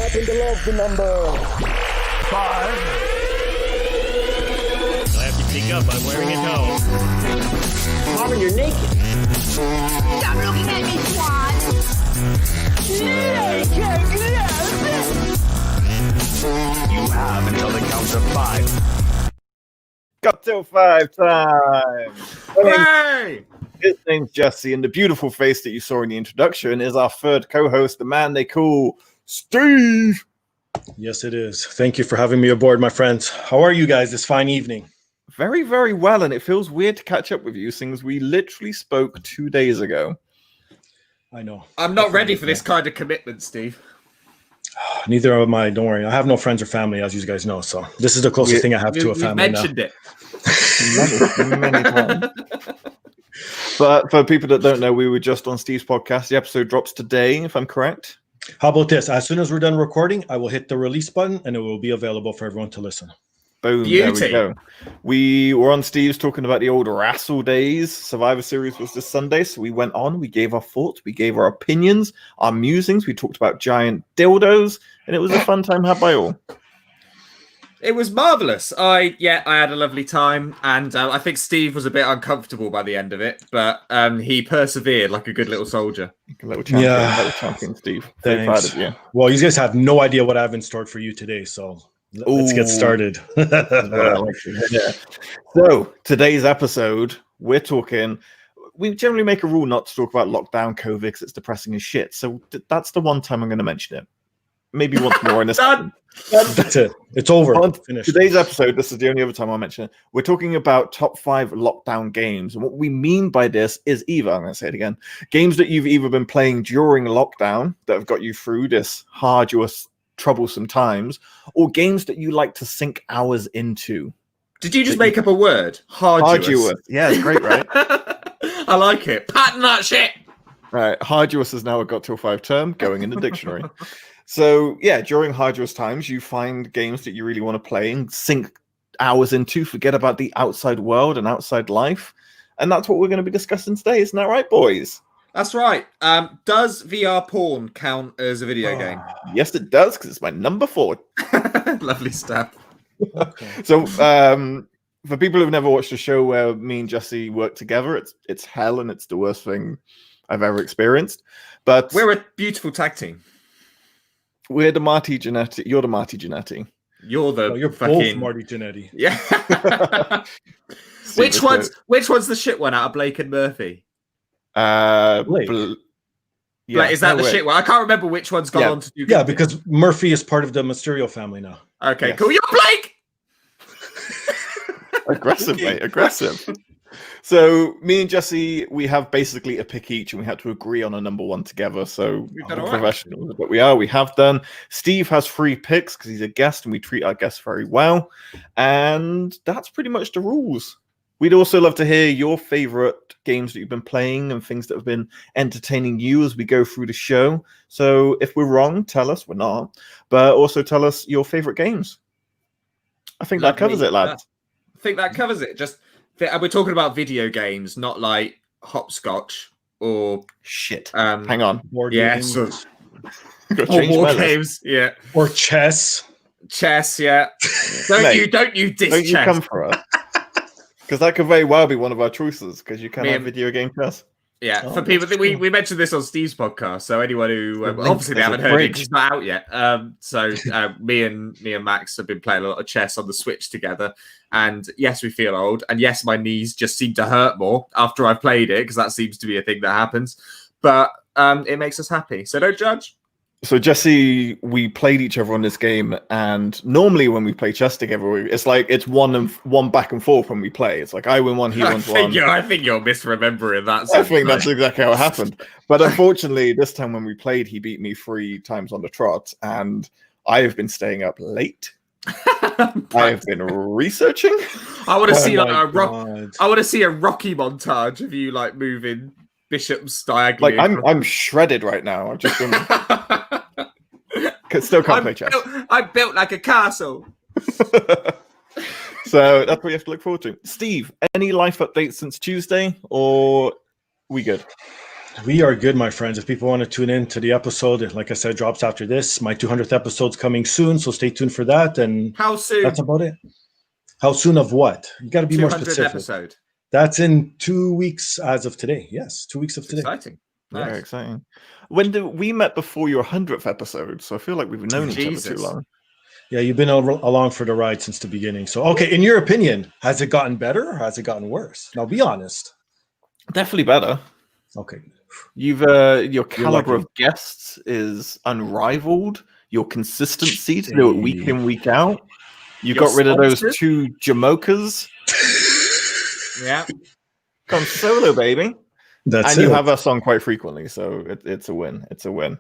happen to love the number 5? You'll have to speak up. I'm wearing it home. Marvin, you're naked. Stop looking at me, twat! You have until the count of 5. Got till 5 time. Hooray! His name's Jesse, and the beautiful face that you saw in the introduction is our third co-host, the man they call Steve. Yes, it is. Thank you for having me aboard, my friends. How are you guys this fine evening? Very, very well, and it feels weird to catch up with you since we literally spoke 2 days ago. I know. I'm not ready for this kind of commitment, Steve. Neither am I. Don't worry. I have no friends or family, as you guys know. So this is the closest thing I have to a family You mentioned it. many times. But for people that don't know, we were just on Steve's podcast. The episode drops today, if I'm correct. How about this? As soon as we're done recording, I will hit the release button and it will be available for everyone to listen. Boom, Beauty. There we go. We were on Steve's talking about the old Wrestle Days. Survivor Series was this Sunday, so we went on. We gave our thoughts. We gave our opinions, our musings. We talked about giant dildos, and it was a fun time had by all. It was marvelous. I had a lovely time, and I think Steve was a bit uncomfortable by the end of it, but he persevered like a good little soldier. Little champion, Steve. Very proud of you. Well, you guys have no idea what I have in store for you today, so let's get started. Yeah. So today's episode, we generally make a rule not to talk about lockdown, COVID, because it's depressing as shit. So that's the one time I'm going to mention it. Maybe once more in this. That's it. It's over. On Finished. Today's episode, this is the only other time I'll mention it. We're talking about top 5 lockdown games. And what we mean by this is either, I'm going to say it again, games that you've either been playing during lockdown that have got you through this arduous, troublesome times, or games that you like to sink hours into. Did you just make up a word? Arduous. Yeah, it's great, right? I like it. Patent that shit. Right. Arduous is now a got till 5 term going in the dictionary. So, yeah, during arduous times, you find games that you really want to play and sink hours into, forget about the outside world and outside life. And that's what we're going to be discussing today. Isn't that right, boys? That's right. Does VR porn count as a video game? Yes, it does, because it's my number 4. Lovely stuff. Okay. So, for people who've never watched a show where me and Jesse work together, it's hell and it's the worst thing I've ever experienced. But We're a beautiful tag team. we're the Marty Jannetty. You're the Marty Jannetty. You're the You're fucking... both Marty Jannetty. Yeah. Which one's the shit one out of Blake and Murphy? Blake. Yeah, Is that the shit one? I can't remember which one's gone on to do. Yeah, because Murphy is part of the Mysterio family now. Okay, Yes. cool. You're Blake. Aggressive, mate. Aggressive. So me and Jesse, we have basically a pick each, and we had to agree on a number 1 together. So We've done all right. professionals, but we have done. Steve has 3 picks because he's a guest, and we treat our guests very well. And that's pretty much the rules. We'd also love to hear your favorite games that you've been playing and things that have been entertaining you as we go through the show. So if we're wrong, tell us. We're not, but also tell us your favorite games. I think that covers it, lads. I think that covers it. Just we're talking about video games, not like hopscotch or Shit. hang Hang on. Board Yes. games. Gotta or change war my list. games. Yeah. Or chess. Chess. Yeah. Don't Mate, you diss Don't you chess. come for us? Because that could very well be one of our choices. Because you can Me have and- video game chess. Yeah, Oh, for people that's we true. mentioned this on Steve's podcast, so anyone who The link obviously they is haven't a heard it, bridge. 'cause it's not out yet. So me and Max have been playing a lot of chess on the Switch together, and yes, we feel old, and yes, my knees just seem to hurt more after I've played it because that seems to be a thing that happens. But it makes us happy, so don't judge. So Jesse, we played each other on this game, and normally when we play chess together, it's like it's one back and forth when we play. It's like I win one, he I wins one. think you're misremembering that. I think that's exactly how it happened. But unfortunately, this time when we played, he beat me 3 times on the trot, and I have been staying up late. I have been researching. I want to Oh see like my a rock. God. I want to see a Rocky montage of you like moving bishops diagonally. Like I'm shredded right now. I've just been still can't play chess. I'm built like a castle. So that's what you have to look forward to. Steve, any life updates since Tuesday, or we good? We are good, my friends. If people want to tune in to the episode, like I said, drops after this. My 200th episode's coming soon, so stay tuned for that. And How soon? that's about it. How soon of what? You got to be more 200th specific. episode. That's in 2 weeks as of today. Yes, 2 weeks of It's today. exciting. Very Nice. exciting. When did we met before your 100th episode? So I feel like we've known each other too Jesus. long. Yeah, you've been along for the ride since the beginning. So, okay, in your opinion, has it gotten better or has it gotten worse? Now, be honest. Definitely better. Okay. You've your caliber lucky. of guests is unrivaled. Your consistency to do it week in, week out. You Your got rid of those sponsors? 2 Jamokas. Yeah. Gone solo, baby. That's And it. you have us on quite frequently, so it's a win. It's a win.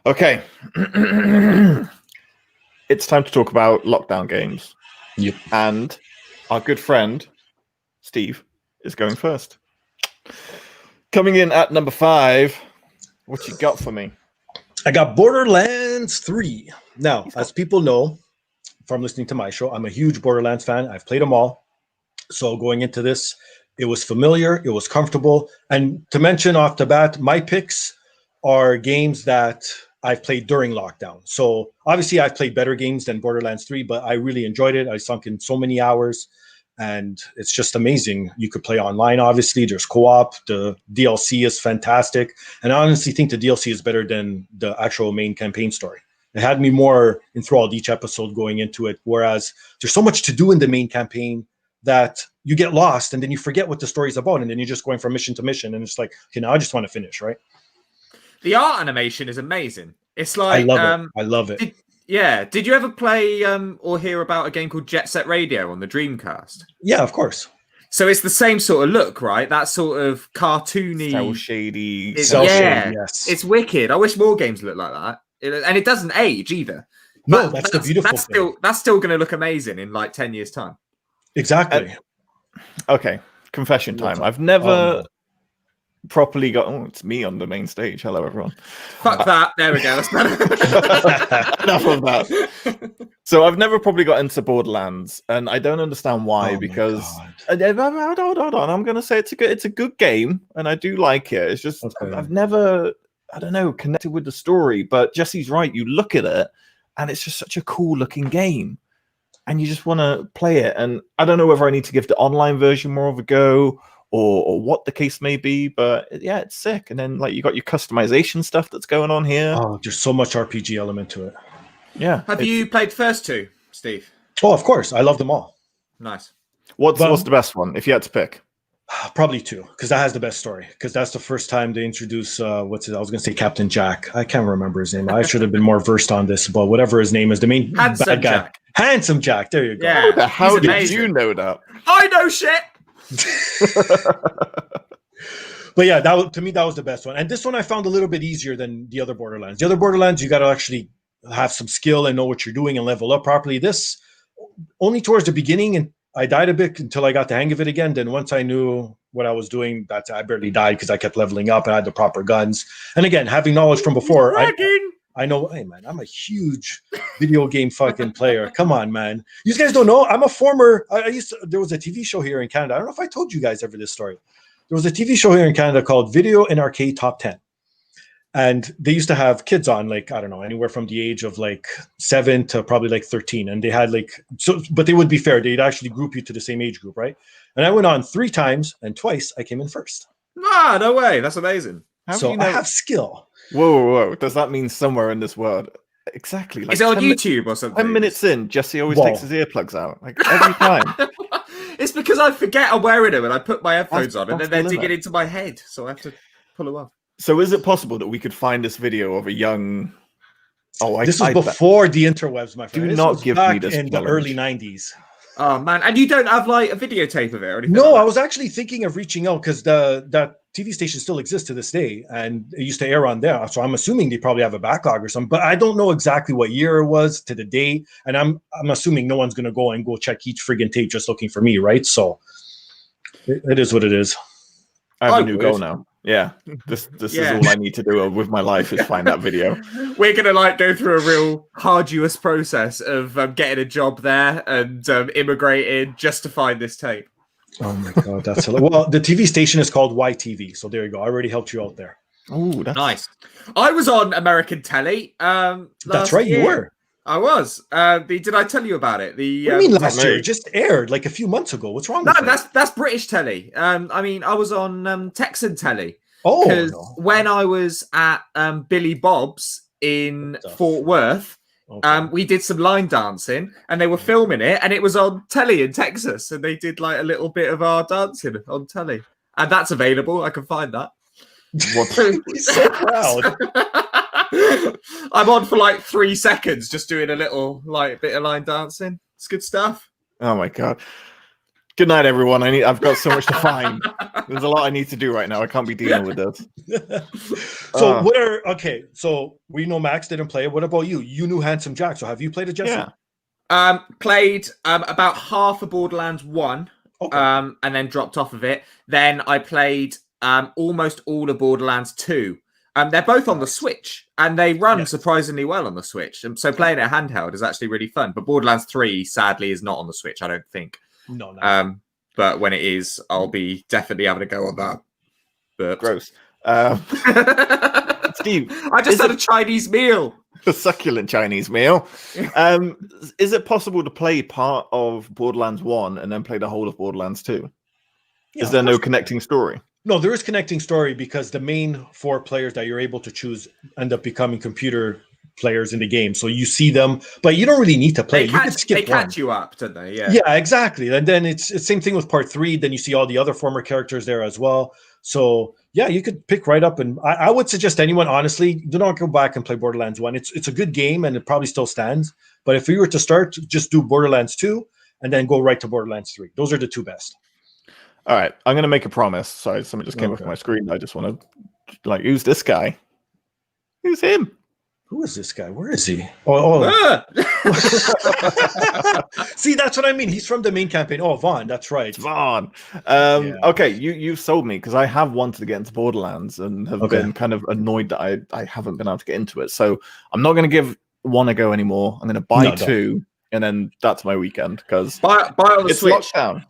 Okay. It's time to talk about lockdown games. Yep. And our good friend, Steve, is going first. Coming in at number 5, what you got for me? I got Borderlands 3. Now, as people know from listening to my show, I'm a huge Borderlands fan. I've played them all. So going into this, it was familiar, it was comfortable. And to mention off the bat, my picks are games that I've played during lockdown. So obviously I've played better games than Borderlands 3, but I really enjoyed it. I sunk in so many hours and it's just amazing. You could play online, obviously. There's co-op. The DLC is fantastic. And I honestly think the DLC is better than the actual main campaign story. It had me more enthralled each episode going into it, whereas there's so much to do in the main campaign that you get lost and then you forget what the story's about, and then you're just going from mission to mission, and it's like, okay, now I just want to finish, right? The art animation is amazing. It's like I love it. Did you ever play or hear about a game called Jet Set Radio on the Dreamcast? Yeah, of course. So it's the same sort of look, right? That sort of cartoony, Cell shady. Cell yeah, shade, yes. it's wicked. I wish more games looked like that, and it doesn't age either. No, But that's the beautiful thing. That's still going to look amazing in like 10 years' time. Exactly. Okay, confession time. What's up? I've never Oh, no. properly got. Oh, it's me on the main stage. Hello, everyone. Fuck that. There we go. That's better. Enough of that. So I've never probably got into Borderlands, and I don't understand why. Oh my Because God. hold on, I'm gonna say it's a good game, and I do like it. It's just Okay. I've never, I don't know, connected with the story. But Jesse's right. You look at it, and it's just such a cool looking game, and you just want to play it. And I don't know whether I need to give the online version more of a go, or what the case may be, but yeah, it's sick. And then like you got your customization stuff that's going on here. Oh, there's so much RPG element to it. Yeah. Have you played the first 2, Steve? Oh, of course. I love them all. Nice. What's But- the best one if you had to pick? Probably 2, because that has the best story. Because that's the first time they introduce I was going to say Captain Jack. I can't remember his name. I should have been more versed on this, but whatever his name is, the main Handsome bad guy. Jack. Handsome Jack. There you go. Yeah. How he's did amazing. you know that? I know shit. But yeah, to me that was the best one. And this one I found a little bit easier than the other Borderlands. The other Borderlands, you got to actually have some skill and know what you're doing and level up properly. This only towards the beginning, and I died a bit until I got the hang of it again. Then once I knew what I was doing, I barely died because I kept leveling up and I had the proper guns. And again, having knowledge from before, I know, hey man, I'm a huge video game fucking player. Come on, man. You guys don't know. I'm a former, there was a TV show here in Canada. I don't know if I told you guys ever this story. There was a TV show here in Canada called Video and Arcade Top 10. And they used to have kids on, like, I don't know, anywhere from the age of like 7 to probably like 13. And they had like, so, but they would be fair. They'd actually group you to the same age group, right? And I went on 3 times and twice I came in first. Ah, no way. That's amazing. How So do you know? I have skill. Whoa. Does that mean somewhere in this world? Exactly. Like Is it on 10 mi- YouTube or something? 10 minutes in, Jesse always Whoa. takes his earplugs out. Like every time. It's because I forget I'm wearing them and I put my headphones on and that's then the they're digging limit. into my head. So I have to pull them off. So is it possible that we could find this video of a young... This was before the interwebs, my friend. Do This not was give me back this in the knowledge. early 90s. Oh, man. And you don't have like a videotape of it or anything? No, like I was actually thinking of reaching out because that TV station still exists to this day, and it used to air on there. So I'm assuming they probably have a backlog or something, but I don't know exactly what year it was to the day. And I'm assuming no one's gonna go check each friggin' tape just looking for me, right? So it is what it is. I have I a new would. goal now. Yeah. This Yeah. is all I need to do with my life is find that video. that. We're going to like go through a real arduous process of getting a job there and immigrating just to find this tape. Oh my god, that's well. The TV station is called YTV, so there you go. I already helped you out there. Oh, that's Nice. I was on American telly. That's Last right, you year. were. I was. Did I tell you about it? What do you mean last year? It just aired like a few months ago. What's wrong No, with that? that's British telly. I mean, I was on Texan telly. Oh, Because no. when I was at Billy Bob's in Fort Worth, Okay. we did some line dancing, and they were filming it, and it was on telly in Texas, and they did like a little bit of our dancing on telly, and that's available. I can find that. He's so proud. I'm on for like 3 seconds, just doing a little like bit of line dancing. It's good stuff. Oh my god. Good night, everyone. I've got so much to find. There's a lot I need to do right now. I can't be dealing with this. So so we know Max didn't play it. What about you? You knew Handsome Jack. So have you played it, Jesse? Yeah. Played about half of Borderlands 1, Okay. and then dropped off of it. Then I played almost all of Borderlands 2. They're both on the Switch, and they run surprisingly well on the Switch. And so playing it handheld is actually really fun. But Borderlands 3, sadly, is not on the Switch, I don't think. No. But when it is, I'll be definitely having a go on that. But Gross. Steve, I just had a Chinese meal. a succulent Chinese meal. Is it possible to play part of Borderlands 1 and then play the whole of Borderlands 2? Yeah, Is there of no course. connecting story? No, there is connecting story because the main 4 players that you're able to choose end up becoming computer players in the game. So you see them, but you don't really need to play. They You can skip they one. catch you up, don't they? Yeah. Yeah, exactly. And then it's same thing with part 3. Then you see all the other former characters there as well. So yeah, you could pick right up. And I would suggest anyone, honestly, do not go back and play Borderlands 1. It's a good game and it probably still stands. But if you were to start, just do Borderlands 2 and then go right to Borderlands 3. Those are the 2 best. All right, I'm going to make a promise. Sorry, something just came up on my screen. I just want to, who's this guy? Who's him? Who is this guy? Where is he? Oh. See, that's what I mean. He's from the main campaign. Oh, Vaughn, that's right. Vaughn. Yeah. Okay, you've sold me because I have wanted to get into Borderlands and have been kind of annoyed that I haven't been able to get into it. So I'm not going to give 1 a go anymore. I'm going to buy 2, and then that's my weekend because buy on the it's Switch. lockdown.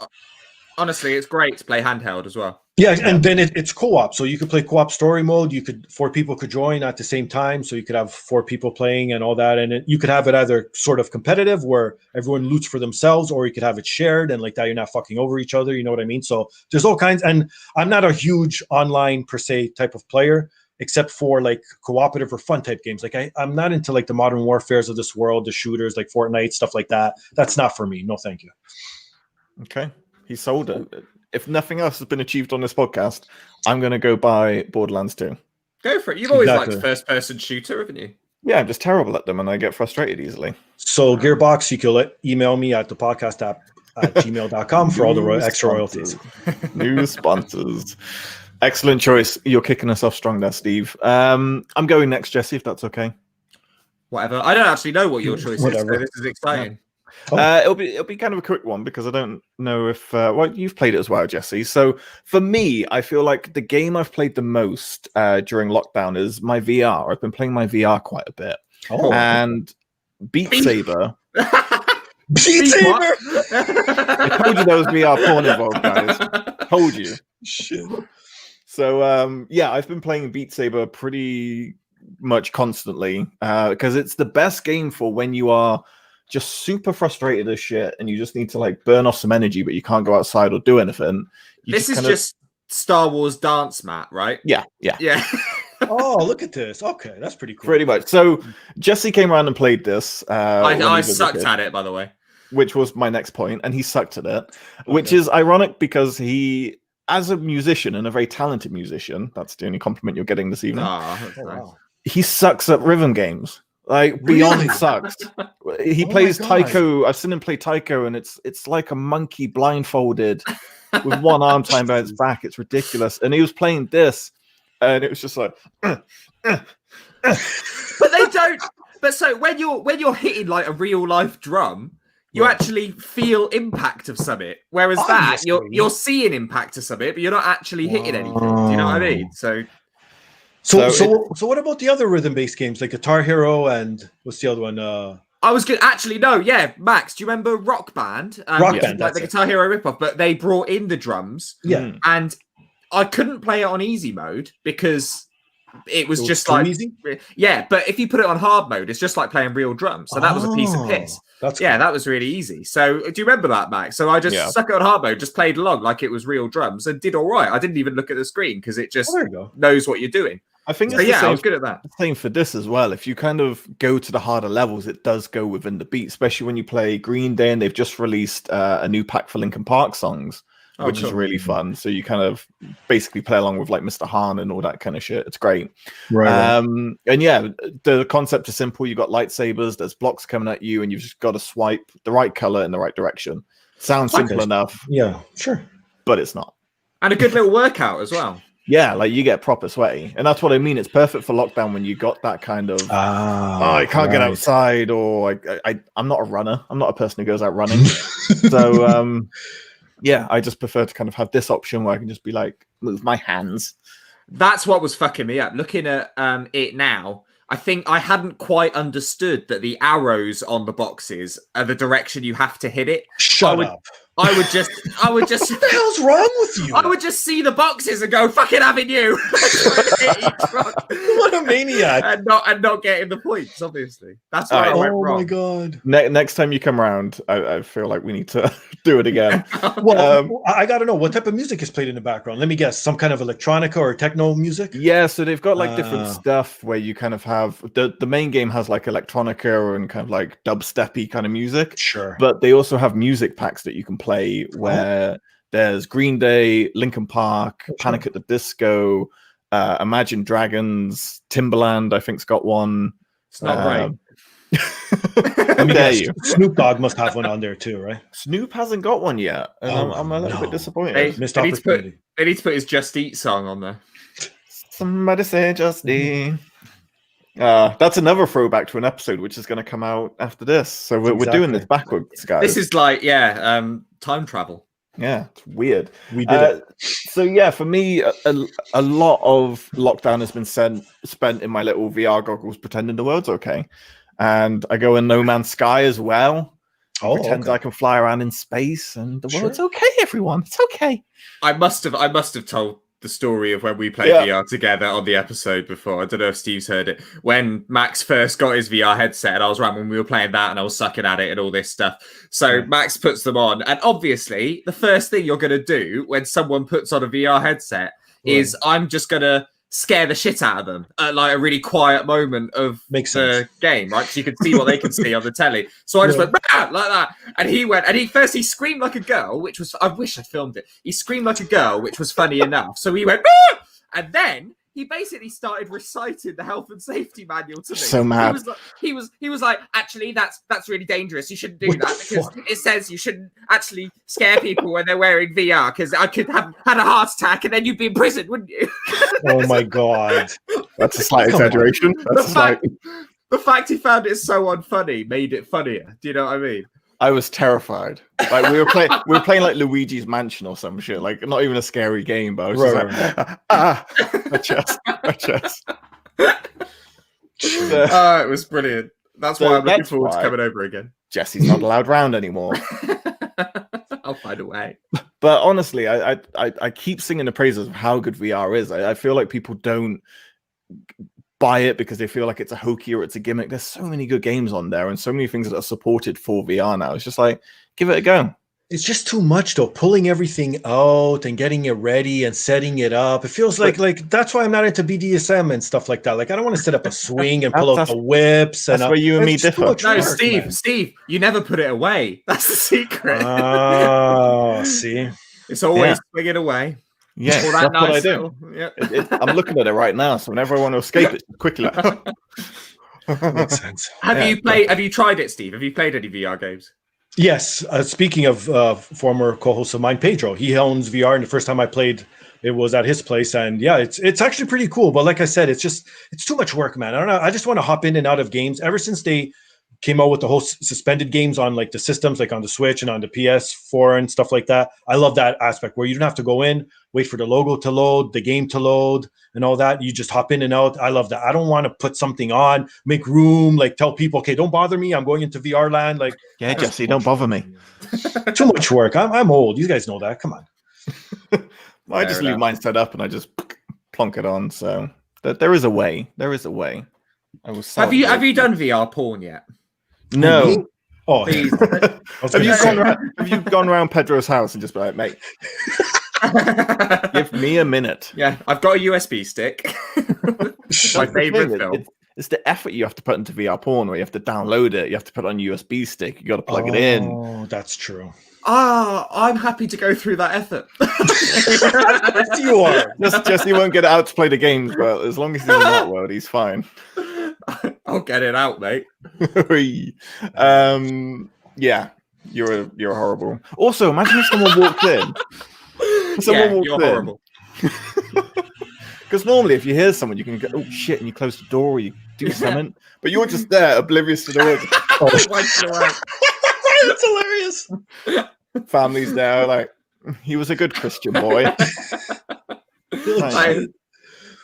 Honestly, it's great to play handheld as well. Yeah, and then it's co-op, so you could play co-op story mode. 4 people could join at the same time, so you could have 4 people playing and all that. And you could have it either sort of competitive, where everyone loots for themselves, or you could have it shared, and like that, you're not fucking over each other. You know what I mean? So there's all kinds. And I'm not a huge online per se type of player, except for like cooperative or fun type games. Like I'm not into like the modern warfares of this world, the shooters like Fortnite, stuff like that. That's not for me. No, thank you. Okay, he sold it. If nothing else has been achieved on this podcast, I'm going to go buy Borderlands 2. Go for it. You've always Exactly. liked first-person shooter, haven't you? Yeah, I'm just terrible at them and I get frustrated easily. So Gearbox, you can email me at the podcast app at gmail.com for all the extra royalties. New sponsors. Excellent choice. You're kicking us off strong there, Steve. I'm going next, Jesse, if that's okay. Whatever. I don't actually know what your choice is, so Whatever. this is exciting. It'll be kind of a quick one because I don't know if you've played it as well, Jesse. So for me, I feel like the game I've played the most during lockdown is my VR. I've been playing my VR quite a bit, and Beat Saber. Beat Saber. I told you there was VR porn involved, guys. Told you. Shit. So I've been playing Beat Saber pretty much constantly because it's the best game for when you are just super frustrated as shit and you just need to like burn off some energy, but you can't go outside or do anything. This is just Star Wars dance mat, right? Yeah. Oh, look at this. Okay, that's pretty cool. Pretty much. So Jesse came around and played this. I sucked at it, by the way. Which was my next point, and he sucked at it, which is ironic because he, as a musician and a very talented musician, that's the only compliment you're getting this evening. That's nice. Wow. He sucks at rhythm games. Like beyond Really? sucks. He Oh plays my God. taiko. I've seen him play taiko, and it's like a monkey blindfolded with one arm tied behind his back. It's ridiculous. And he was playing this, and it was just like. But they don't. But so when you're hitting like a real life drum, you actually feel impact of something. Whereas that you're seeing impact of something, but you're not actually hitting anything. Do you know what I mean? So what about the other rhythm-based games like Guitar Hero and what's the other one? I was good. Actually, no, yeah, Max. Do you remember Rock Band? Rock which Band, is like that's the it. Guitar Hero ripoff, but they brought in the drums, Yeah. and I couldn't play it on easy mode because it was just too like easy? yeah. But if you put it on hard mode, it's just like playing real drums. So that was a piece of Oh, piss. That's Yeah, cool. that was really easy. So do you remember that, Max? So I just Yeah. stuck it on hard mode, just played along like it was real drums, and did all right. I didn't even look at the screen because it just Oh, there you go. knows what you're doing. I think So it's the yeah, I same, was good at that. same for this as well. If you kind of go to the harder levels, it does go within the beat, especially when you play Green Day, and they've just released a new pack for Linkin Park songs, Oh, which is cool. really fun. So you kind of basically play along with like Mr. Hahn and all that kind of shit. It's great. Right. And yeah, the concept is simple. You got lightsabers, there's blocks coming at you, and you've just got to swipe the right color in the right direction. Sounds simple Okay. enough, Yeah, sure. but it's not. And a good little workout as well. Yeah, like you get proper sweaty, and that's what I mean. It's perfect for lockdown when you got that kind of oh, I can't get outside, or I'm not a runner. I'm not a person who goes out running. So yeah, I just prefer to kind of have this option where I can just be like move my hands. That's what was fucking me up. Looking at it now, I think I hadn't quite understood that the arrows on the boxes are the direction you have to hit it. Shut up. I would just What the hell's wrong with you? I would just see the boxes and go, fucking having you. What a maniac. and not getting the points, obviously. That's why I went Oh wrong. my god. Next time you come around, I feel like we need to do it again. Well, I gotta know what type of music is played in the background. Let me guess, some kind of electronica or techno music? Yeah, so they've got like different stuff where you kind of have the main game has like electronica and kind of like dubsteppy kind of music. Sure. But they also have music packs that you can play where there's Green Day, Linkin Park, Panic at the Disco, Imagine Dragons, Timbaland, I think's got one. It's not right. Let me Dare guess, you. Snoop Dogg must have one on there too, right? Snoop hasn't got one yet, and I'm a little bit disappointed. They Missed need to put opportunity. they need to put his Just Eat song on there. Somebody say just eat. That's another throwback to an episode which is going to come out after this. So we're doing this backwards, guys. This is like, time travel. Yeah, it's weird. We did it. So yeah, for me, a lot of lockdown has been spent in my little VR goggles, pretending the world's okay, and I go in No Man's Sky as well. Pretend I can fly around in space, and the world's okay. Everyone, it's okay. I must have told the story of when we played VR together on the episode before. I don't know if Steve's heard it. When Max first got his VR headset, and I was around when we were playing that, and I was sucking at it and all this stuff. So Max puts them on, and obviously, the first thing you're going to do when someone puts on a VR headset is I'm just going to scare the shit out of them at like a really quiet moment of the game, right? So you can see what they can see on the telly. So I just went like that, and he screamed like a girl, which was, I wish I'd filmed it. He screamed like a girl, which was funny enough. So he went, and then he basically started reciting the health and safety manual to me. So mad. He was like, actually, that's really dangerous. You shouldn't do that because it says you shouldn't actually scare people when they're wearing VR because I could have had a heart attack and then you'd be in prison, wouldn't you? Oh my god. That's a slight exaggeration. The fact he found it so unfunny made it funnier. Do you know what I mean? I was terrified. Like we were playing like Luigi's Mansion or some shit. Like not even a scary game, but I was just like, my chest. It was brilliant. That's why I'm looking forward to coming over again. Jesse's not allowed round anymore. I'll find a way. But honestly, I keep singing the praises of how good VR is. I feel like people don't buy it because they feel like it's a hokey or it's a gimmick. There's so many good games on there and so many things that are supported for VR now. It's just like, give it a go. It's just too much though, pulling everything out and getting it ready and setting it up. It feels like that's why I'm not into BDSM and stuff like that. Like I don't want to set up a swing and pull out the whips. That's where you and me differ. No, Steve, you never put it away. That's the secret. Oh, see, it's always swing it away. Yeah, that's what I do. I'm looking at it right now, so whenever I want to escape it, quickly. Makes sense. Have you tried it, Steve? Have you played any VR games? Yes. Speaking of former co-host of mine, Pedro, he owns VR, and the first time I played, it was at his place, and yeah, it's actually pretty cool. But like I said, it's too much work, man. I don't know. I just want to hop in and out of games. Ever since they came out with the whole suspended games on like the systems, like on the Switch and on the PS4 and stuff like that. I love that aspect where you don't have to go in, wait for the logo to load, the game to load, and all that. You just hop in and out. I love that. I don't want to put something on, make room, like tell people, okay, don't bother me. I'm going into VR land. Like, Yeah, Jesse, don't bother me. too much work. I'm old. You guys know that. Come on. I just leave mine set up and I just plonk it on. So there is a way. There is a way. I was Have you done VR porn yet? No. Oh, Please. Have you gone around Pedro's house and just be like, mate, give me a minute? Yeah, I've got a USB stick. My favorite film. It's the effort you have to put into VR porn, where you have to download it, you have to put it on a USB stick, you got to plug it in. Oh, that's true. I'm happy to go through that effort. Yes, you are. Jesse won't get out to play the games, but as long as he's in that world, he's fine. I'll get it out, mate. Yeah, you're horrible. Also, imagine if someone walked in. You're horrible. Because normally, if you hear someone, you can go, "Oh shit," and you close the door, or you do something. But you're just there, oblivious to the words. That's hilarious. Family's there, like he was a good Christian boy.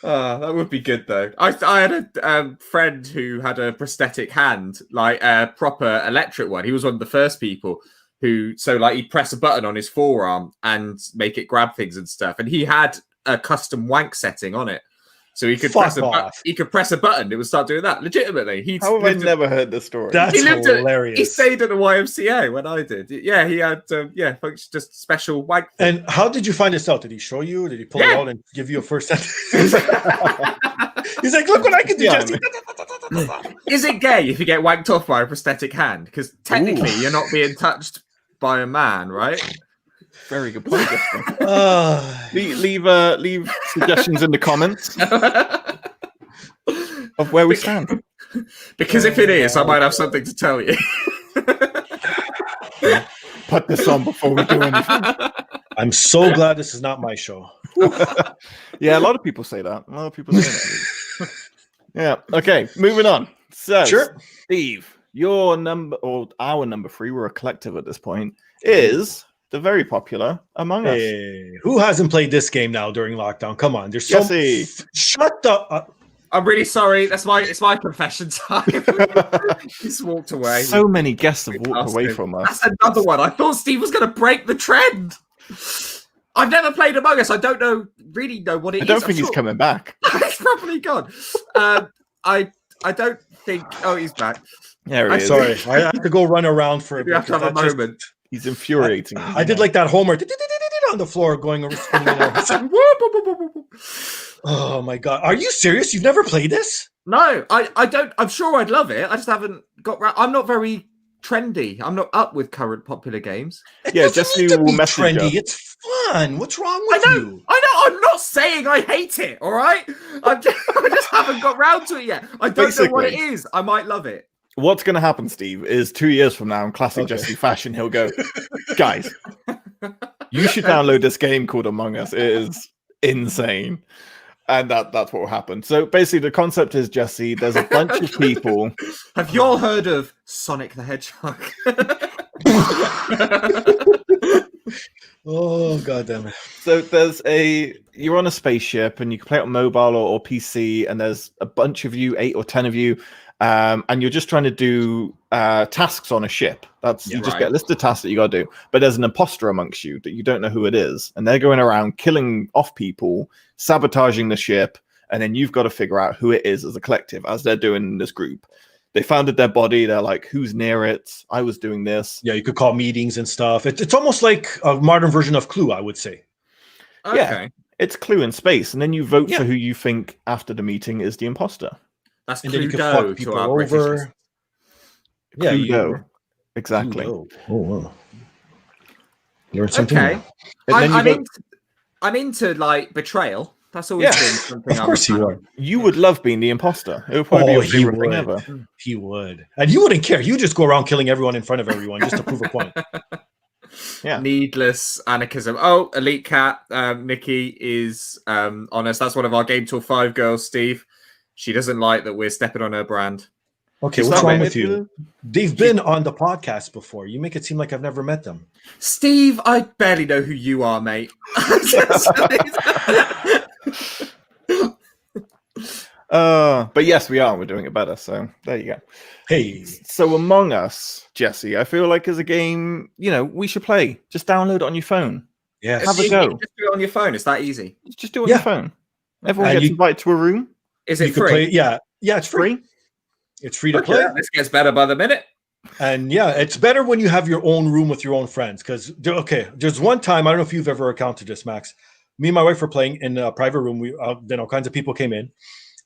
That would be good though. I had a friend who had a prosthetic hand, like a proper electric one. He was one of the first people who, he'd press a button on his forearm and make it grab things and stuff. And he had a custom wank setting on it, so he could press a button. It would start doing that legitimately. How have I never heard this story? That's hilarious. He stayed at the YMCA when I did. Yeah, he had just special wank. And how did you find this out? Did he show you? Did he pull it out and give you a first sentence? He's like, look what I can do, Jesse. Is it gay if you get wanked off by a prosthetic hand? Because technically you're not being touched by a man, right? Very good point. Leave suggestions in the comments of where we stand. Because if it is, I might have something to tell you. Put this on before we do anything. I'm so glad this is not my show. Yeah, a lot of people say that. A lot of people say that. Yeah. Okay, moving on. So, sure. Steve, your number, or our number 3, we're a collective at this point, is the very popular Among Us. Who hasn't played this game now during lockdown? Come on, there's so shut up. I'm really sorry. It's my confession time. He's walked away. So many guests have walked away from us. That's another one. I thought Steve was going to break the trend. I've never played Among Us. I don't really know what it is. I don't think he's coming back. He's probably gone. I don't think. Oh, he's back. There he is. Sorry, I have to go run around for a bit. You have to have a moment. He's infuriating. I did like that Homer on the floor going over. Oh my god, are you serious? You've never played this? No, I don't. I'm sure I'd love it. I just haven't got. I'm not very trendy. I'm not up with current popular games. Yeah, just you will message trendy. you. It's fun. What's wrong with you? I know. I'm not saying I hate it. All right. I just haven't got round to it yet. I don't know what it is. I might love it. What's going to happen, Steve, is 2 years from now, in classic Jesse fashion, he'll go, guys, you should download this game called Among Us. It is insane. And that's what will happen. So basically, the concept is, Jesse, there's a bunch of people. Have you all heard of Sonic the Hedgehog? Oh, god damn it. So you're on a spaceship and you can play it on mobile or PC, and there's a bunch of you, 8 or 10 of you, and you're just trying to do tasks on a ship. You just get a list of tasks that you got to do. But there's an imposter amongst you that you don't know who it is, and they're going around killing off people, sabotaging the ship, and then you've got to figure out who it is as a collective, as they're doing in this group. They founded their body. They're like, who's near it? I was doing this. Yeah, you could call meetings and stuff. It's almost like a modern version of Clue, I would say. Okay. Yeah, it's Clue in space, and then you vote for who you think after the meeting is the imposter. That's and then you can fuck people over. Yeah, Cluedo. Exactly. Cluedo. Oh, wow. Learn something. Okay. I'm into like betrayal. That's always been something. Of course you are. You would love being the imposter. It would probably be your favorite thing ever. He would. And you wouldn't care. You just go around killing everyone in front of everyone just to prove a point. Yeah. Needless anarchism. Oh, Elite Cat, Nikki is honest. That's one of our Game Tour 5 girls, Steve. She doesn't like that we're stepping on her brand. Okay, Just what's love wrong it. with you? They've been on the podcast before. You make it seem like I've never met them. Steve, I barely know who you are, mate. But yes, we are. We're doing it better. So there you go. Hey, So Among Us, Jesse, I feel like as a game, we should play. Just download it on your phone. yes. Have a You go. can just do it on your phone. It's that easy. Just do it on Yeah. your phone. Everyone And gets you- invited to a room. Is You it can free? play. Yeah, it's free. Free. It's free to Okay, play. this gets better by the minute. And yeah, it's better when you have your own room with your own friends. Because there's one time, I don't know if you've ever encountered this, Max. Me and my wife were playing in a private room. Then all kinds of people came in,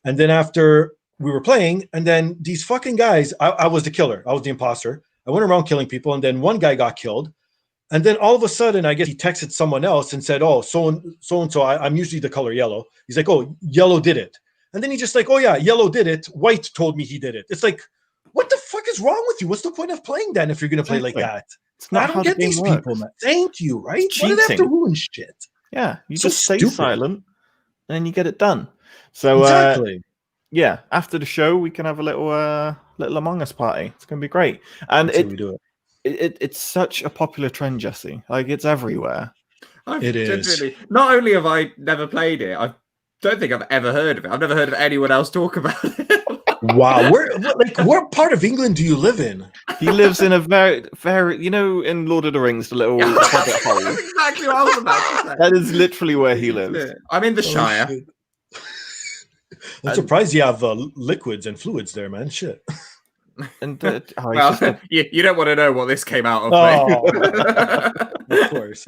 and then after we were playing, and then these fucking guys, I was the killer. I was the imposter. I went around killing people, and then one guy got killed. And then all of a sudden, I guess he texted someone else and said, "Oh, so and so. I'm usually the color yellow." He's like, "Oh, yellow did it." And then he just like, "Oh yeah, yellow did it. White told me he did it." It's like, what the fuck is wrong with you? What's the point of playing then if you're going to play like Exactly. that? It's not I how don't the get game these works. people, man. Thank you, right? It's Why do they have to cheating. ruin shit? Yeah, you So just stay stupid. silent, and then you get it done. So Exactly. yeah, after the show, we can have a little Among Us party. It's gonna be great, and That's how we do it. it's such a popular trend, Jesse. Like it's everywhere. It is. Genuinely, not only have I never played it, I don't think I've ever heard of it. I've never heard of anyone else talk about it. Wow. What part of England do you live in? He lives in a very, very, in Lord of the Rings, the little hobbit hole. That's exactly what I was about to say. That is literally where he lives. I'm in the Oh, Shire. shit. I'm surprised you have liquids and fluids there, man. Shit. And he's Well, just a- you don't want to know what this came out of, Oh, mate. of course.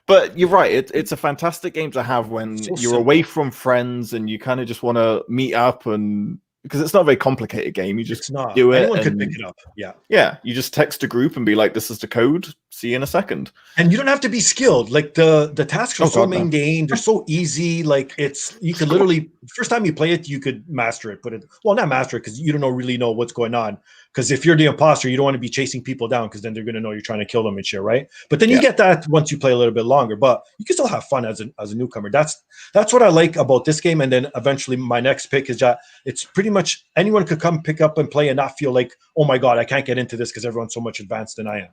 But you're right. It's a fantastic game to have when So you're simple. away from friends and you kind of just want to meet up, and because it's not a very complicated game. You just It's not. do it. Anyone could and- pick it up. Yeah. Yeah, you just text a group and be like, "This is the code. See you in a second." And you don't have to be skilled. Like the tasks are Oh, so God, no. mundane. They're so easy. Like you could literally first time you play it, you could master it. Not master it because you don't really know what's going on. Because if you're the imposter, you don't want to be chasing people down because then they're going to know you're trying to kill them and shit, right? But then you Yeah. get that once you play a little bit longer. But you can still have fun as a newcomer. That's what I like about this game. And then eventually my next pick is that it's pretty much anyone could come pick up and play and not feel like, oh my God, I can't get into this because everyone's so much advanced than I am.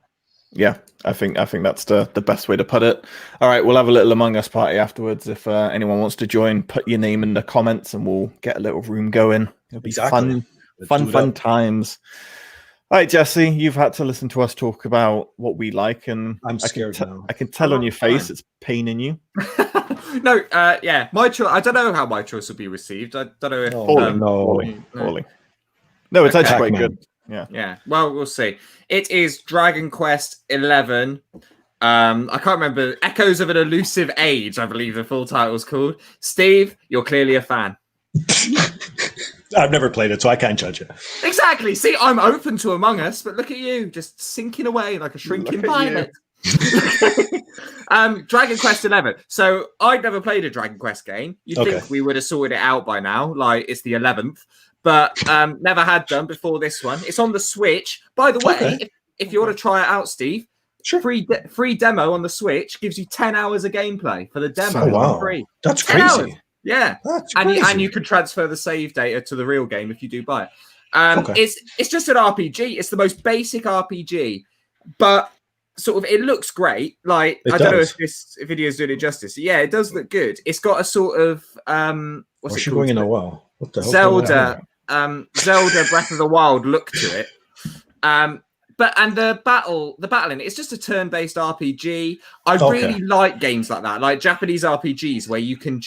Yeah, I think that's the best way to put it. All right, we'll have a little Among Us party afterwards. If anyone wants to join, put your name in the comments and we'll get a little room going. It'll be Exactly. Let's do fun that. times. All right, Jesse, you've had to listen to us talk about what we like, and I'm scared now. I can tell on your face Fine. it's paining you. No, yeah, my choice. I don't know how my choice will be received. I don't know if. Oh, Poorly. no. Poorly. No, it's actually quite Pac-Man. good. Yeah. Yeah, well, we'll see. It is Dragon Quest 11. I can't remember. Echoes of an Elusive Age, I believe the full title is called. Steve, you're clearly a fan. I've never played it, so I can't judge it. Exactly. See, I'm open to Among Us, but look at you, just sinking away like a shrinking Look at you. violet. Dragon Quest 11. So I'd never played a Dragon Quest game. You'd Okay. think we would have sorted it out by now, like it's the 11th, but never had done before this one. It's on the Switch. By the way, Okay. if you want to try it out, Steve, Sure. free demo on the Switch gives you 10 hours of gameplay for the demo. Oh, wow. Free. That's 10 hours. crazy. Yeah. That's And crazy. you can transfer the save data to the real game if you do buy it. Okay. It's just an RPG. It's the most basic RPG, but sort of it looks great. Like It I don't know does. if this video is doing it justice. Yeah, it does look good. It's got a sort of what's Where's it she called? going in a well? What the hell? Zelda Breath of the Wild look to it. But the battling, it's just a turn-based RPG. I Okay. really like games like that, like Japanese RPGs where you can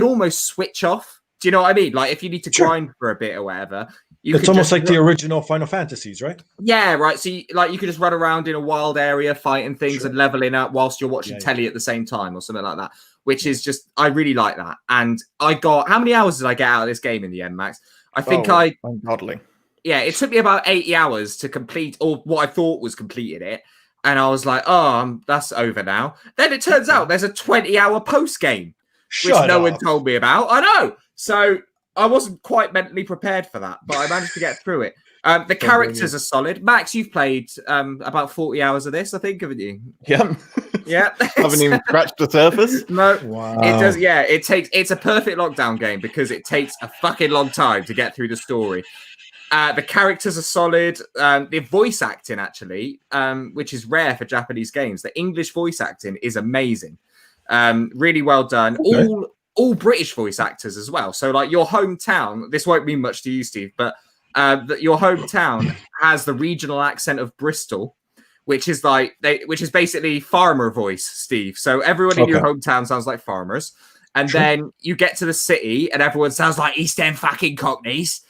almost switch off. Do you know what I mean? Like if you need to Sure. grind for a bit or whatever, It's almost like the original Final Fantasies, right? yeah, right. So you can just run around in a wild area fighting things Sure. and leveling up whilst you're watching Yeah, yeah. telly at the same time or something like that, which is just, I really like that. And I got, how many hours did I get out of this game in the end, Max? I think ungodly. it took me about 80 hours to complete, or what I thought was completed it. And I was like, oh, that's over now. Then it turns out there's a 20-hour post game, which Shut no up. one told me about. I know. So I wasn't quite mentally prepared for that, but I managed to get through it. The characters are solid. Max, you've played about 40 hours of this, I think, haven't you? Yeah. Yeah. Haven't even scratched the surface. No. Wow. It does, yeah. It's a perfect lockdown game because it takes a fucking long time to get through the story. The characters are solid. The voice acting, actually, which is rare for Japanese games, the English voice acting is amazing. Really well done. Okay. All British voice actors as well. So, like your hometown, this won't mean much to you, Steve, but your hometown has the regional accent of Bristol, which is basically farmer voice, Steve. So everyone in your hometown sounds like farmers. And then you get to the city and everyone sounds like East End fucking Cockneys.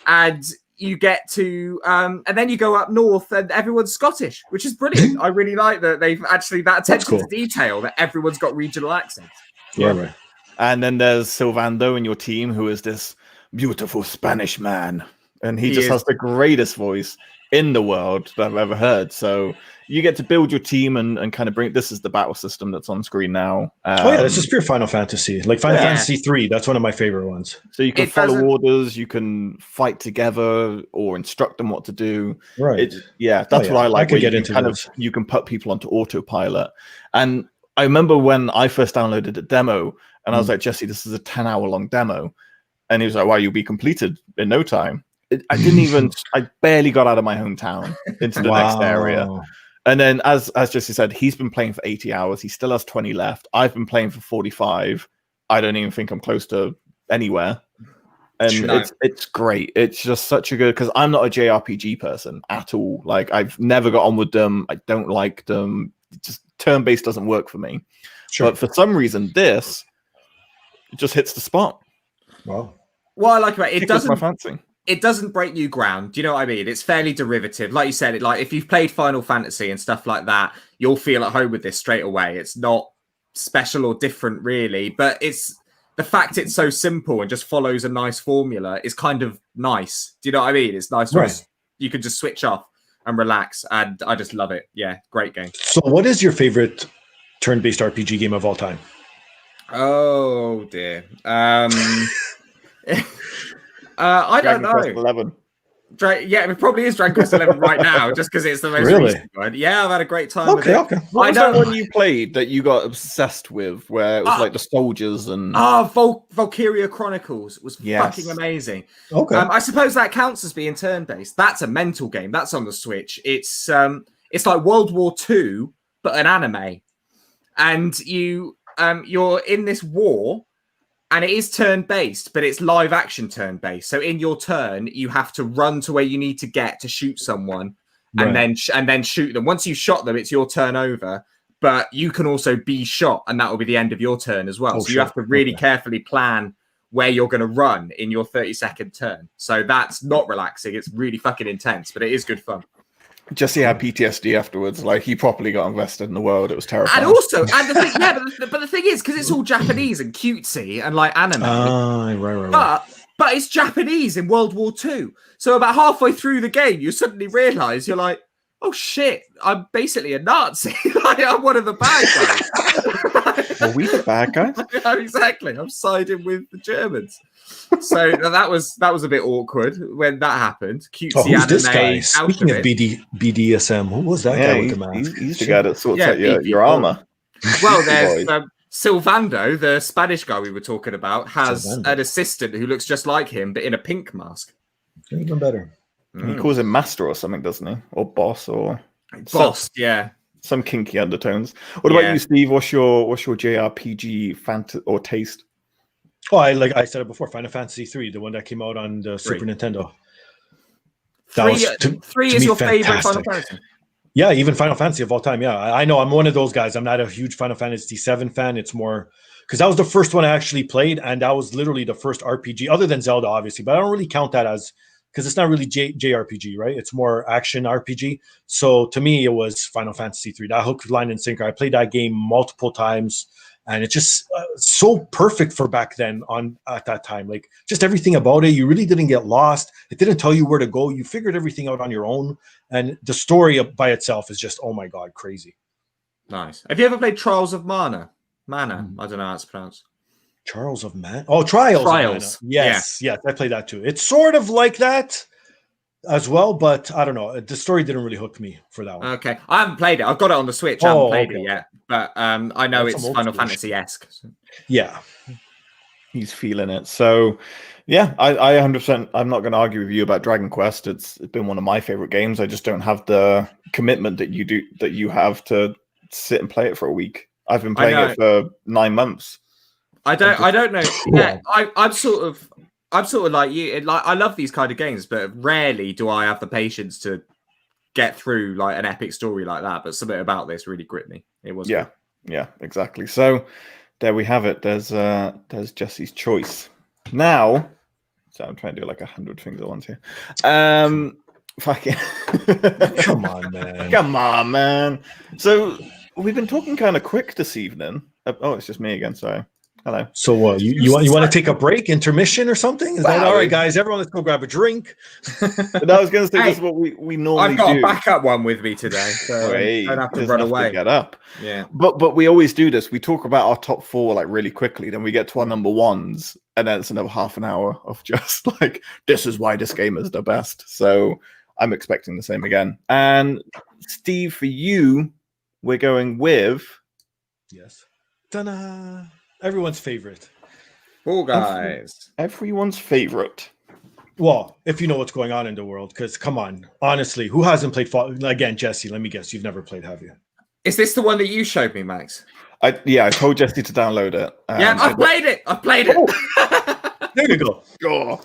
And you get to, and then you go up north and everyone's Scottish, which is brilliant. I really like that they've actually, that attention to detail, that everyone's got regional accents. Yeah, right. And then there's Silvando in your team, who is this beautiful Spanish man. And he just has the greatest voice in the world that I've ever heard. So you get to build your team and kind of bring, this is the battle system that's on screen now. This is pure Final Fantasy. Like Final Fantasy 3, that's one of my favorite ones. So you can follow orders, you can fight together or instruct them what to do. Right. That's what I like. You can put people onto autopilot. And I remember when I first downloaded the demo and I was like, Jesse, this is a 10-hour long demo. And he was like, wow, you'll be completed in no time. I barely got out of my hometown into the next area. And then as Jesse said, he's been playing for 80 hours. He still has 20 left. I've been playing for 45. I don't even think I'm close to anywhere. And it's great. It's just such a good, because I'm not a JRPG person at all. Like, I've never got on with them. I don't like them. Just turn-based doesn't work for me. But for some reason, this just hits the spot. Wow. What I like about it, my fancy. It doesn't break new ground. Do you know what I mean? It's fairly derivative. Like you said, like if you've played Final Fantasy and stuff like that, you'll feel at home with this straight away. It's not special or different really, but it's the fact it's so simple and just follows a nice formula is kind of nice. Do you know what I mean? It's nice. Right. You can just switch off and relax, and I just love it. Yeah, great game. So what is your favorite turn-based RPG game of all time? Oh dear. I don't know. 11. It probably is Dragon Quest 11 right now, just because it's the most recent one. Yeah, I've had a great time with it. Okay. What was that one you played that you got obsessed with, where it was like the soldiers and... Valkyria Chronicles was fucking amazing. Okay. I suppose that counts as being turn-based. That's a mental game. That's on the Switch. It's like World War II, but an anime. And you're in this war, and it is turn-based, but it's live action turn-based. So in your turn, you have to run to where you need to get to shoot someone, and then shoot them. Once you've shot them, it's your turn over. But you can also be shot, and that will be the end of your turn as well. So you have to really carefully plan where you're going to run in your 30-second turn. So that's not relaxing. It's really fucking intense, but it is good fun. Jesse had PTSD afterwards. Like, he properly got invested in the world. It was terrifying. And also, but the thing is, because it's all Japanese and cutesy and like anime. Right. But it's Japanese in World War II. So about halfway through the game, you suddenly realise you're like, oh shit, I'm basically a Nazi. Like, I'm one of the bad guys. Are we the bad guys? Exactly. I'm siding with the Germans. So that was a bit awkward when that happened. Cutesy anime. This guy? Speaking of BDSM, who was that guy with the mask? He's the guy that sorts out your armor. Well, there's Silvando, the Spanish guy we were talking about, has an assistant who looks just like him, but in a pink mask. Even better. He calls him master or something, doesn't he? Or boss or some kinky undertones. What about you, Steve? What's your JRPG or taste? Oh, like I said it before, Final Fantasy 3, the one that came out on the Super Nintendo. Three is your favorite Final Fantasy? Yeah, even Final Fantasy of all time. Yeah, I know I'm one of those guys. I'm not a huge Final Fantasy 7 fan. It's more because that was the first one I actually played, and that was literally the first RPG, other than Zelda, obviously. But I don't really count that as, because it's not really JRPG, right? It's more action RPG. So to me, it was Final Fantasy 3. That hook, line, and sinker. I played that game multiple times, and it's just so perfect for back then at that time. Like, just everything about it, you really didn't get lost. It didn't tell you where to go. You figured everything out on your own. And the story by itself is just, oh my God, crazy. Nice. Have you ever played Trials of Mana? I don't know how it's pronounced. Trials of Mana? Oh, Trials. Of Mana. Yes, I played that too. It's sort of like that as well, but I don't know. The story didn't really hook me for that one. Okay. I haven't played it. I've got it on the Switch. I haven't played it yet, but I know it's Final Fantasy-esque. So. Yeah. He's feeling it. So, yeah, I 100%. I'm not going to argue with you about Dragon Quest. It's been one of my favorite games. I just don't have the commitment that you have to sit and play it for a week. I've been playing it for 9 months. I don't know. Yeah, I'm sort of like you. Like, I love these kind of games, but rarely do I have the patience to get through like an epic story like that. But something about this really gripped me. It was yeah, exactly. So there we have it. There's Jesse's choice. Now, so I'm trying to do like 100 things at once here. Fucking Come on, man. Come on, man. So we've been talking kind of quick this evening. Oh, it's just me again. Sorry. Hello. So what? You want to take a break, intermission, or something? Is that all right, guys? Everyone, let's go grab a drink. But I was going to say this is what we normally do. I've got a backup one with me today, so I don't have to run away. Get up. Yeah. But we always do this. We talk about our top 4 like really quickly, then we get to our number 1s, and then it's another half an hour of just like this is why this game is the best. So I'm expecting the same again. And Steve, for you, we're going with Ta-da! Everyone's favorite. Fall Guys. Everyone's favorite. Well, if you know what's going on in the world, because come on, honestly, who hasn't played Fall? Again, Jesse, let me guess, you've never played, have you? Is this the one that you showed me, Max? I told Jesse to download it. Yeah, I've played it. Oh. There you go. Oh.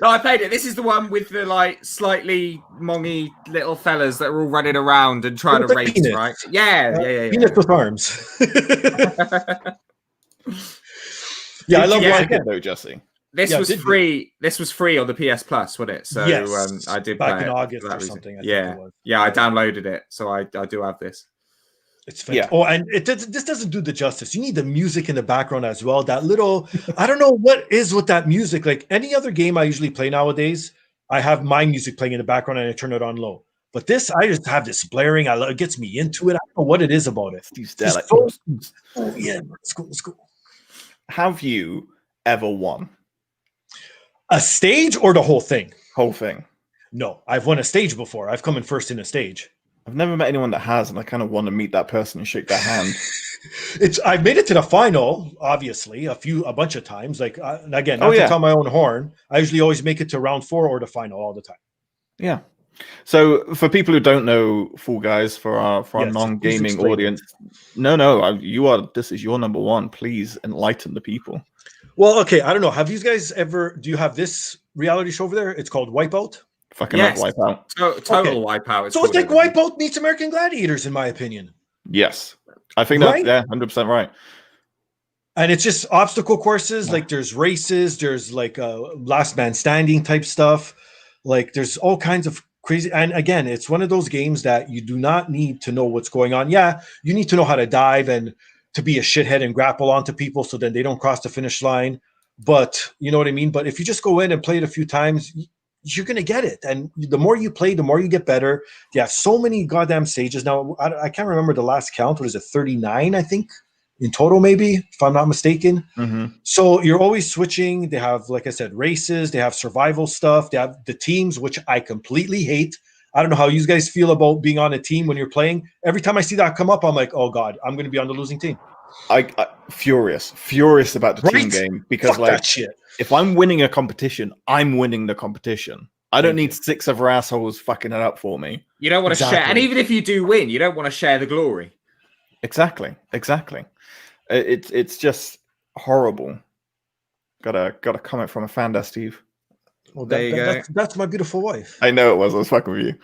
No, I played it. This is the one with the like slightly mongy little fellas that are all running around and trying to race, penis. right? Yeah. Penis with arms. Yeah, I love it though, Jesse. This was free. This was free on the PS Plus, wasn't it? So yes, I did back play in it August for that or reason. something. I downloaded it, so I do have this. It's fantastic. Oh, and this doesn't do the justice. You need the music in the background as well. That little, I don't know what is with that music. Like any other game I usually play nowadays, I have my music playing in the background and I turn it on low. But this, I just have this blaring. It gets me into it. I don't know what it is about it. Oh yeah, let's go. Have you ever won a stage or the whole thing? Whole thing. No, I've won a stage before. I've come in first in a stage. I've never met anyone that has, and I kind of want to meet that person and shake their hand. I've made it to the final, obviously, a bunch of times. Like again, not to tell my own horn. I usually always make it to round 4 or the final all the time. Yeah. So for people who don't know Fall Guys, for our non-gaming audience, this is your number 1. Please enlighten the people. Well, okay, I don't know. Have you guys ever? Do you have this reality show over there? It's called Wipeout. Fucking love Wipeout. Total Wipeout. So it's like Wipeout meets American Gladiators, in my opinion. Yes, I think that's 100% right. And it's just obstacle courses. Like there's races. There's like last man standing type stuff. Like there's all kinds of crazy. And again, it's one of those games that you do not need to know what's going on. Yeah, you need to know how to dive and to be a shithead and grapple onto people so then they don't cross the finish line. But you know what I mean? But if you just go in and play it a few times, you're going to get it. And the more you play, the more you get better. You have so many goddamn stages. Now, I can't remember the last count. What is it? 39, I think, in total, maybe, if I'm not mistaken. Mm-hmm. So you're always switching. They have, like I said, races. They have survival stuff. They have the teams, which I completely hate. I don't know how you guys feel about being on a team when you're playing. Every time I see that come up, I'm like, oh, God, I'm going to be on the losing team. I furious about the team game because fuck that shit. If I'm winning a competition, I'm winning the competition. I don't need 6 other assholes fucking it up for me. You don't want to share, and even if you do win, you don't want to share the glory. Exactly. It's just horrible. Got a comment from a fan there, Steve. Well, there you go. That's my beautiful wife. I know it was. I was fucking with you.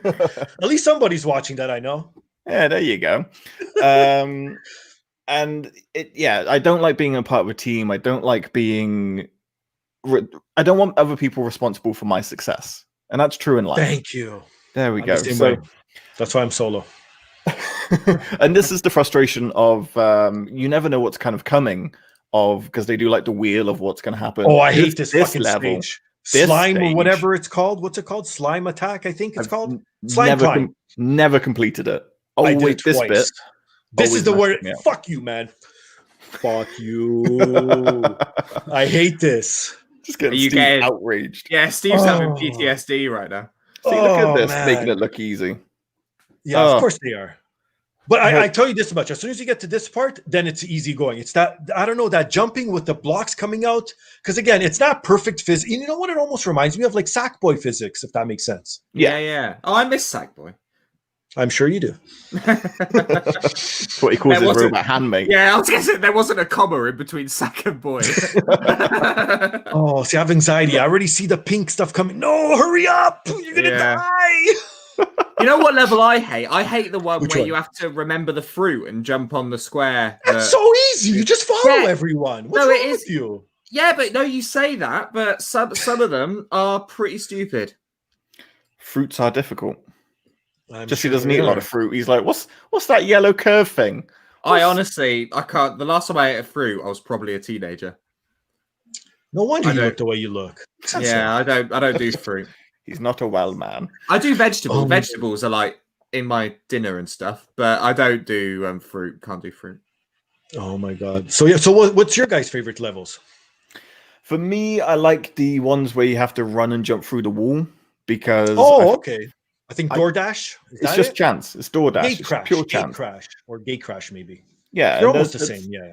At least somebody's watching that I know. Yeah, there you go. And I don't like being a part of a team. I don't like being. I don't want other people responsible for my success, and that's true in life. Thank you. There we go. So that's why I'm solo. And this is the frustration of you never know what's kind of coming because they do like the wheel of what's going to happen. Oh, I hate this fucking level. Stage. Slime or whatever it's called. What's it called? Slime attack, I think it's called. Slime climb. Never completed it. Oh, I did wait, this bit. This is the word. Fuck you, man. Fuck you. I hate this. Just getting outraged. Yeah, Steve's having PTSD right now. See, look at this, making it look easy. Yeah, of course they are. But I tell you this much: as soon as you get to this part, then it's easy going. It's that I don't know that jumping with the blocks coming out because again, it's not perfect physics. You know what? It almost reminds me of like Sackboy physics, if that makes sense. Yeah. Oh, I miss Sackboy. I'm sure you do. That's what he calls his robot handmate. Yeah, I was gonna say there wasn't a comma in between Sack and Boy. Oh, see, I have anxiety. I already see the pink stuff coming. No, hurry up! You're gonna die. You know what level I hate? I hate the one Which where one? you have to remember the fruit and jump on the square. That's so easy. You just follow everyone. What's wrong with you? Yeah, but no, you say that, but some of them are pretty stupid. Fruits are difficult. Jesse sure doesn't they eat a lot are. of fruit. He's like, what's that yellow curve thing? I honestly, I can't. The last time I ate a fruit, I was probably a teenager. No wonder I you don't- look the way you look. Yeah, I don't do fruit. He's not a well man. I do vegetables. Oh. Vegetables are like in my dinner and stuff, but I don't do fruit. Can't do fruit. Oh my god. So yeah. So what's your guys' favorite levels? For me, I like the ones where you have to run and jump through the wall because Okay. I think DoorDash. it's just chance. It's DoorDash. Gate It's crash. pure Gate chance. crash or gate crash maybe. Yeah, They're and almost the that's- same. Yeah.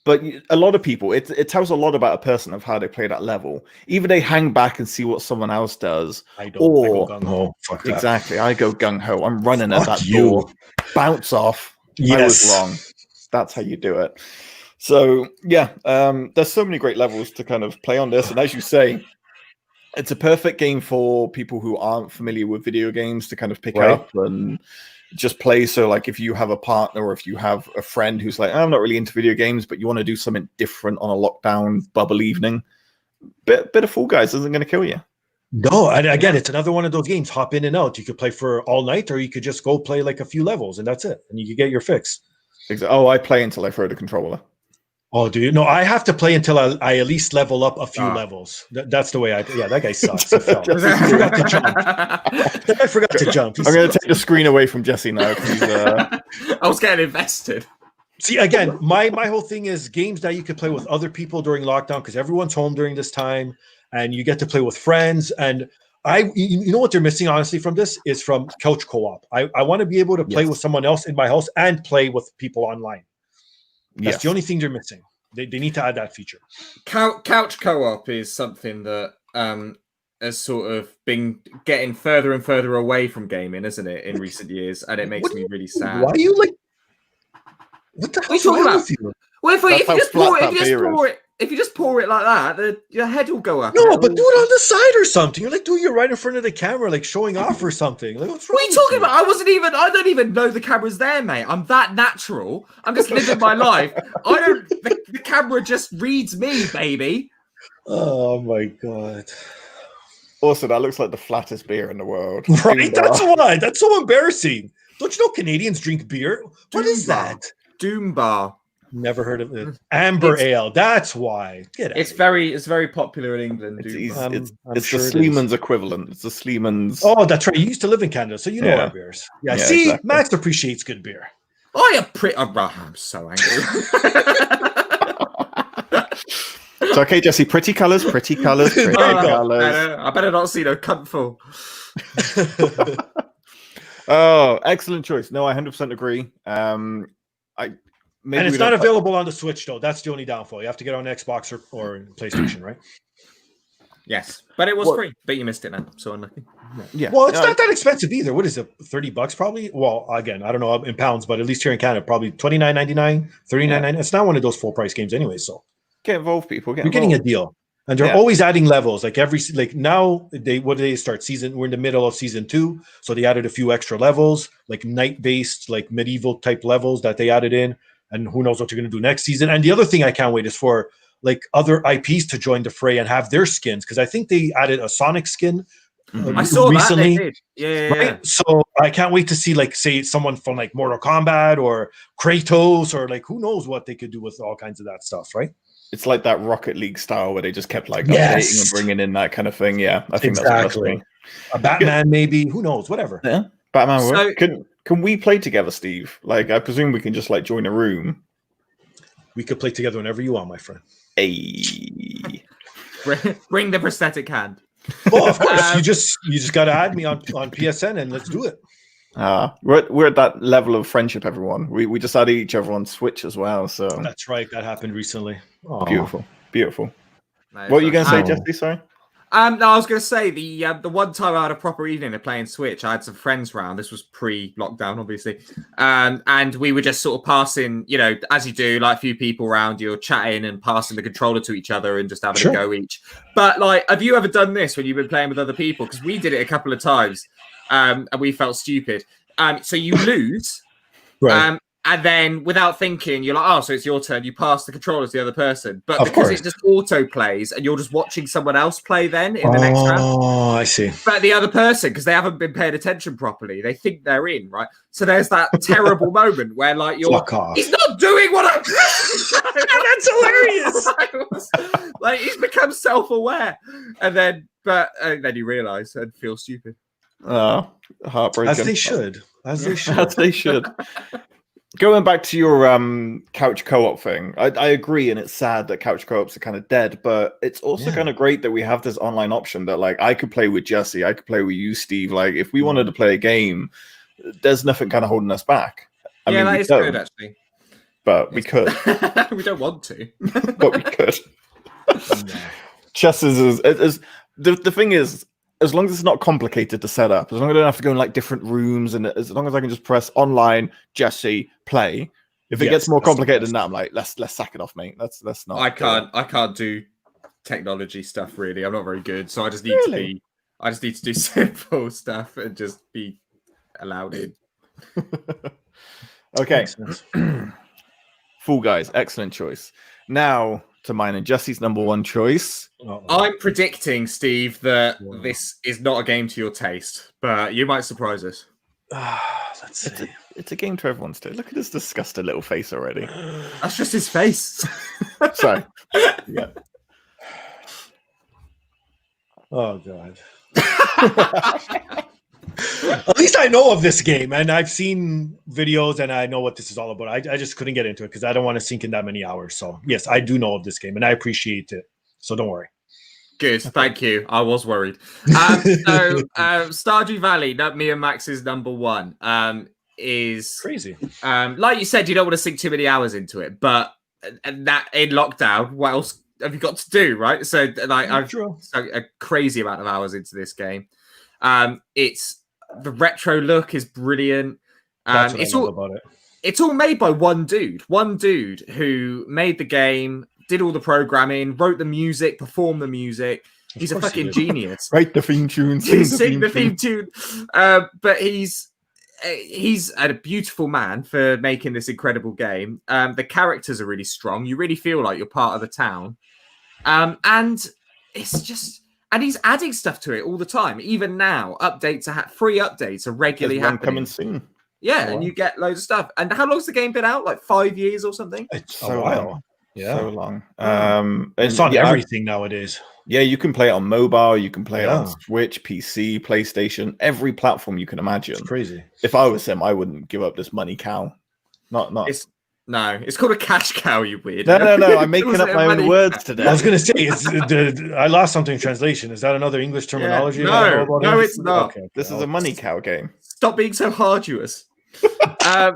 But a lot of people, it tells a lot about a person of how they play that level. Either they hang back and see what someone else does, I don't. or I go gung ho. Fuck that. exactly, I go gung ho. I'm running at Fuck that you. door, bounce off. I was Yes. wrong. That's how you do it. So yeah, there's so many great levels to kind of play on this, and as you say, it's a perfect game for people who aren't familiar with video games to kind of pick Right. up and just play. So like if you have a partner or if you have a friend who's like, I'm not really into video games, but you want to do something different on a lockdown bubble evening, bit of Fall Guys isn't going to kill you. No, and again, it's another one of those games. Hop in and out. You could play for all night, or you could just go play like a few levels, and that's it. And you could get your fix. Oh, I play until I throw the controller. Oh, do you? No, I have to play until I at least level up a few levels. That's the way I. Yeah, that guy sucks. I fell. He forgot to jump. That guy forgot to jump. I'm going to take the screen away from Jesse now. 'Cause he's, I was getting invested. See, again, my whole thing is games that you could play with other people during lockdown because everyone's home during this time, and you get to play with friends. And you know what they're missing honestly from this is from couch co-op. I want to be able to play with someone else in my house and play with people online. That's the only thing they're missing. They need to add that feature. Couch co-op is something that has sort of been getting further and further away from gaming, isn't it, in recent years? And it makes me really sad. Why are you like? What the hell's talking wrong about? with you? Well, if That's you how just flat pour that beer is. if you just pour it like that, your head will go up. No, but do it on the side or something. You're like doing it right in front of the camera, like showing off or something. Like, what's wrong? What are you with talking about? I don't even know the camera's there, mate. I'm that natural. I'm just living my life. The camera just reads me, baby. Oh my god! Also, that looks like the flattest beer in the world. Right? That's why. That's so embarrassing. Don't you know Canadians drink beer? What is that? Doom Bar. Never heard of it. Amber Ale. That's why. Get out. It's very popular in England. Doom Bar. It's I'm sure the it is. Sleeman's equivalent. It's the Sleeman's. Oh, that's right. You used to live in Canada, so you know Yeah. our beers. Yeah. Yeah, See, exactly. Max appreciates good beer. I'm so angry. It's okay, Jesse. Pretty colours, pretty colours, pretty There you go. colours. I better not see no cuntful. Oh, excellent choice. No, I 100% agree. And it's not available on the Switch, though. That's the only downfall. You have to get on Xbox or PlayStation, right? Yes, but it was free. But you missed it now, so unlucky. Yeah. Well, it's not that expensive either. What is it? $30 probably? Well, again, I don't know in pounds, but at least here in Canada, probably $29.99, $39.99. It's not one of those full price games anyway, so Get involved, people. Get you're getting a involved. deal. And they're Yeah. always adding levels. Like now they start season? We're in the middle of season 2, so they added a few extra levels, like night-based, like medieval type levels that they added in. And who knows what they're going to do next season. And the other thing I can't wait is for like other IPs to join the fray and have their skins, because I think they added a Sonic skin I saw recently. that. They did. Yeah. Right. So I can't wait to see, like, say someone from like Mortal Kombat or Kratos or like who knows what they could do with all kinds of that stuff, right? It's like that Rocket League style where they just kept like Yes. updating and bringing in that kind of thing. Yeah, I think Exactly. that's A Batman, maybe, who knows, whatever. yeah. Batman. So- Can we play together, Steve? Like, I presume we can just like join a room. We could play together whenever you want, my friend. Hey. Bring the prosthetic hand. Well, of course, you just got to add me on PSN and let's do it. We're at that level of friendship, everyone. We just added each other on Switch as well. So That's right. That happened recently. Aw. beautiful. No, What were you going to say, So- Jesse? Sorry. No, I was going to say the one time I had a proper evening of playing Switch, I had some friends round. This was pre-lockdown, obviously, and we were just sort of passing, as you do, like a few people around, you're chatting and passing the controller to each other and just having Sure. a go each. But like, have you ever done this when you've been playing with other people? Because we did it a couple of times, and we felt stupid. So you lose, Right. and then without thinking, you're like, oh, so it's your turn. You pass the controller to the other person. But Of because course. it just auto plays and you're just watching someone else play then in the next round. Oh, I see. But the other person, because they haven't been paying attention properly, they think they're in, right? So there's that terrible moment where like Fuck off. he's not doing what I'm That's hilarious. like he's become self-aware. And then you realise and feel stupid. Heartbreaking. As they should. As they should. As they should. Going back to your couch co-op thing, I agree, and it's sad that couch co-ops are kind of dead, but it's also kind of great that we have this online option that like I could play with Jesse, I could play with you, Steve. Like if we wanted to play a game, there's nothing kind of holding us back. I mean, that we is don't, good actually. but we could. We don't want to. But we could. Chess is the thing is, as long as it's not complicated to set up, as long as I don't have to go in like different rooms, and as long as I can just press online, Jesse, play. If it gets more complicated than that, I'm like, let's sack it off, mate. Let's not. I can't do technology stuff really. I'm not very good, so I just need to do simple stuff and just be allowed in. Okay. Makes sense. Fall Guys, excellent choice. Now to mine and Jesse's number one choice. Uh-oh. I'm predicting, Steve, that Wow. this is not a game to your taste, but you might surprise us. Let's see. It's a game to everyone's taste. Look at his disgusted little face already. That's just his face. So, yeah. Oh god. At least I know of this game, and I've seen videos, and I know what this is all about. I just couldn't get into it because I don't want to sink in that many hours. So yes, I do know of this game, and I appreciate it. So don't worry. Good, thank you. I was worried. Stardew Valley, me and Max's number one, is Crazy. like you said, you don't want to sink too many hours into it, but and that in lockdown, what else have you got to do, right? So like I've sunk a crazy amount of hours into this game. It's the retro look is brilliant. That's what It's I love all about it. it's all made by one dude who made the game, did all the programming, wrote the music, performed the music. He's a course he fucking did. Right, genius. the theme tune. Sing the theme tune. But he's a beautiful man for making this incredible game. The characters are really strong. You really feel like you're part of the town. And it's just, and he's adding stuff to it all the time. Even now, free updates are regularly There's one happening. coming soon. Yeah, Oh, and wow. you get loads of stuff. And how long's the game been out? Like 5 years or something? It's So a while. long. Yeah. So long. It's on yeah, everything nowadays. Yeah, you can play it on mobile, you can play it on Yeah. Switch, PC, PlayStation, every platform you can imagine. It's crazy. If I was him, I wouldn't give up this money cow. Not. It's called a cash cow, you weird. No. I'm making up my own words today. I was going to say, I lost something in translation. Is that another English terminology? No, I don't know about no, it? it's not. Okay, This is a money cow game. Stop being so arduous. Oh.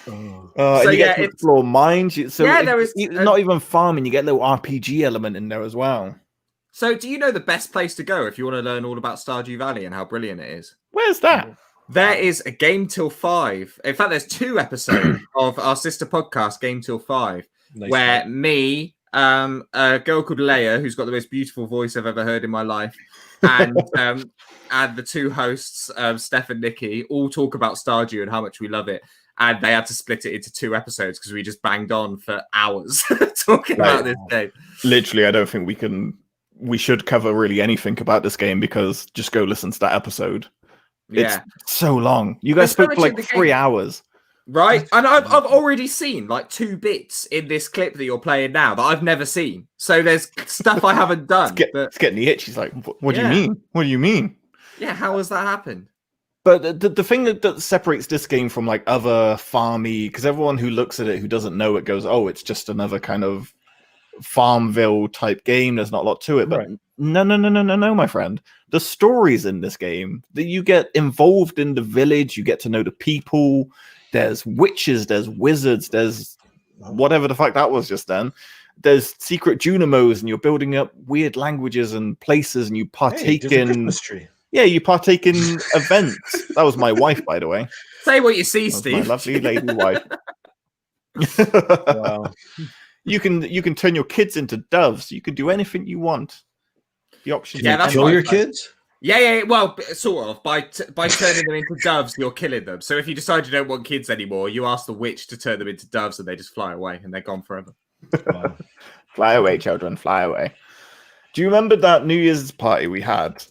And So, you yeah, get to it's- explore mines. So Yeah, it's there is- not even farming. You get a little RPG element in there as well. So, do you know the best place to go if you want to learn all about Stardew Valley and how brilliant it is? Where's that? There is a Game Till 5. In fact, there's 2 episodes of our sister podcast, Game Till 5, Nice where one. me, a girl called Leia, who's got the most beautiful voice I've ever heard in my life, and the 2 hosts, Steph and Nikki, all talk about Stardew and how much we love it. And they had to split it into 2 episodes because we just banged on for hours talking about this game. Literally, I don't think we should cover really anything about this game because just go listen to that episode. Yeah. It's so long. You guys There's so spoke for much in like the 3 game. hours. Right, and I've already seen like 2 bits in this clip that you're playing now that I've never seen. So there's stuff I haven't done. It's getting the itch. He's like, what do you Yeah. mean? What do you mean? Yeah, how has that happened? But the thing that separates this game from like other farmy, because everyone who looks at it who doesn't know it goes, oh, it's just another kind of Farmville type game. There's not a lot to it, but Right. no, my friend. The stories in this game that you get involved in the village, you get to know the people. There's witches, there's wizards, there's whatever the fuck that was just then. There's secret Junimos, and you're building up weird languages and places, and you Hey, partake there's a in. Christmas tree. Yeah, you partake in events. That was my wife, by the way. Say what you see, That was my Steve. lovely lady wife. Wow. You can turn your kids into doves. You can do anything you want. The options. Yeah, are that's Kill fine. your kids? Yeah. Well, sort of. By turning them into doves, you're killing them. So if you decide you don't want kids anymore, you ask the witch to turn them into doves, and they just fly away, and they're gone forever. Wow. Fly away, children, fly away. Do you remember that New Year's party we had,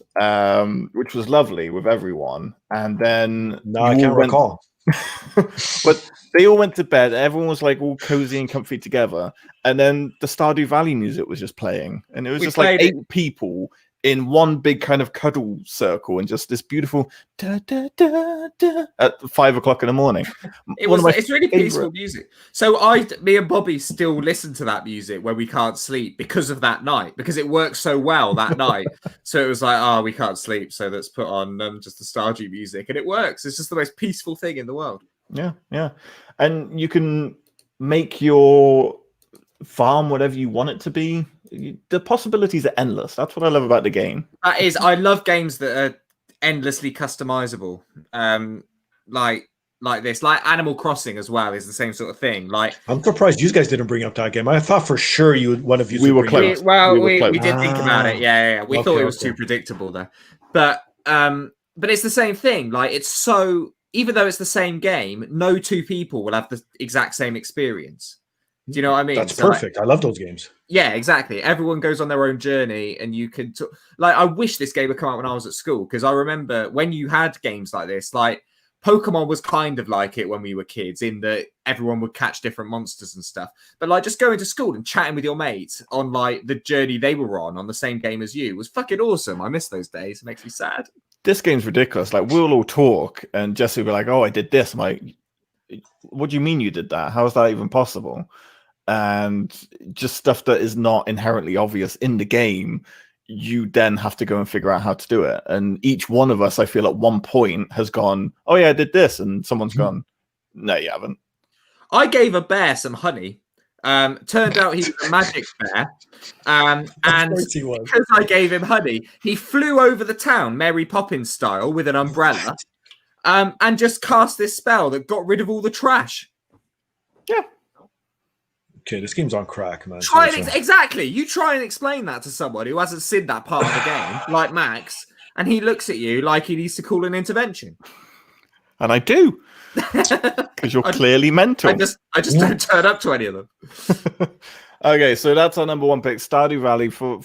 which was lovely with everyone? And then No, I can't recall. But they all went to bed. Everyone was like all cozy and comfy together. And then the Stardew Valley music was just playing, and it was We just like played 8 people in one big kind of cuddle circle, and just this beautiful da, da, da, da, at 5 o'clock in the morning. It's really peaceful favorite- music. So me and Bobby still listen to that music when we can't sleep because of that night, because it works so well that night. So it was like, oh, we can't sleep, so let's put on just the Stardew music, and it works. It's just the most peaceful thing in the world. Yeah. And you can make your farm whatever you want it to be. The possibilities are endless. That's what I love about the game. That is, I love games that are endlessly customizable. Like this, like Animal Crossing as well is the same sort of thing. Like, I'm surprised you guys didn't bring up that game. I thought for sure one of you We would were bring it close. up. we did think about it. Yeah. We thought it was too predictable though. But it's the same thing. Like, it's so, even though it's the same game, no two people will have the exact same experience. Do you know what I mean? That's So, like, perfect. I love those games. yeah, exactly. Everyone goes on their own journey, and you can like. I wish this game would come out when I was at school, because I remember when you had games like this. Like, Pokemon was kind of like it when we were kids, in that everyone would catch different monsters and stuff. But like, just going to school and chatting with your mates on like the journey they were on the same game as you was fucking awesome. I miss those days. It makes me sad. This game's ridiculous. Like, we'll all talk, and Jesse will be like, "Oh, I did this." I'm like, "What do you mean you did that? How is that even possible?" And just stuff that is not inherently obvious in the game, you then have to go and figure out how to do it. And each one of us, I feel, at one point has gone, "Oh yeah, I did this," and someone's gone, "No, you haven't." I gave a bear some honey. Turned out he was a magic bear. And course he was. because I gave him honey, he flew over the town, Mary Poppins style, with an umbrella, and just cast this spell that got rid of all the trash. Yeah. Okay, this game's on crack, man. Exactly. You try and explain that to someone who hasn't seen that part of the game, like Max, and he looks at you like he needs to call an intervention. And I do, because you're clearly mental. I just don't turn up to any of them. Okay, so that's our number 1 pick, Stardew Valley. For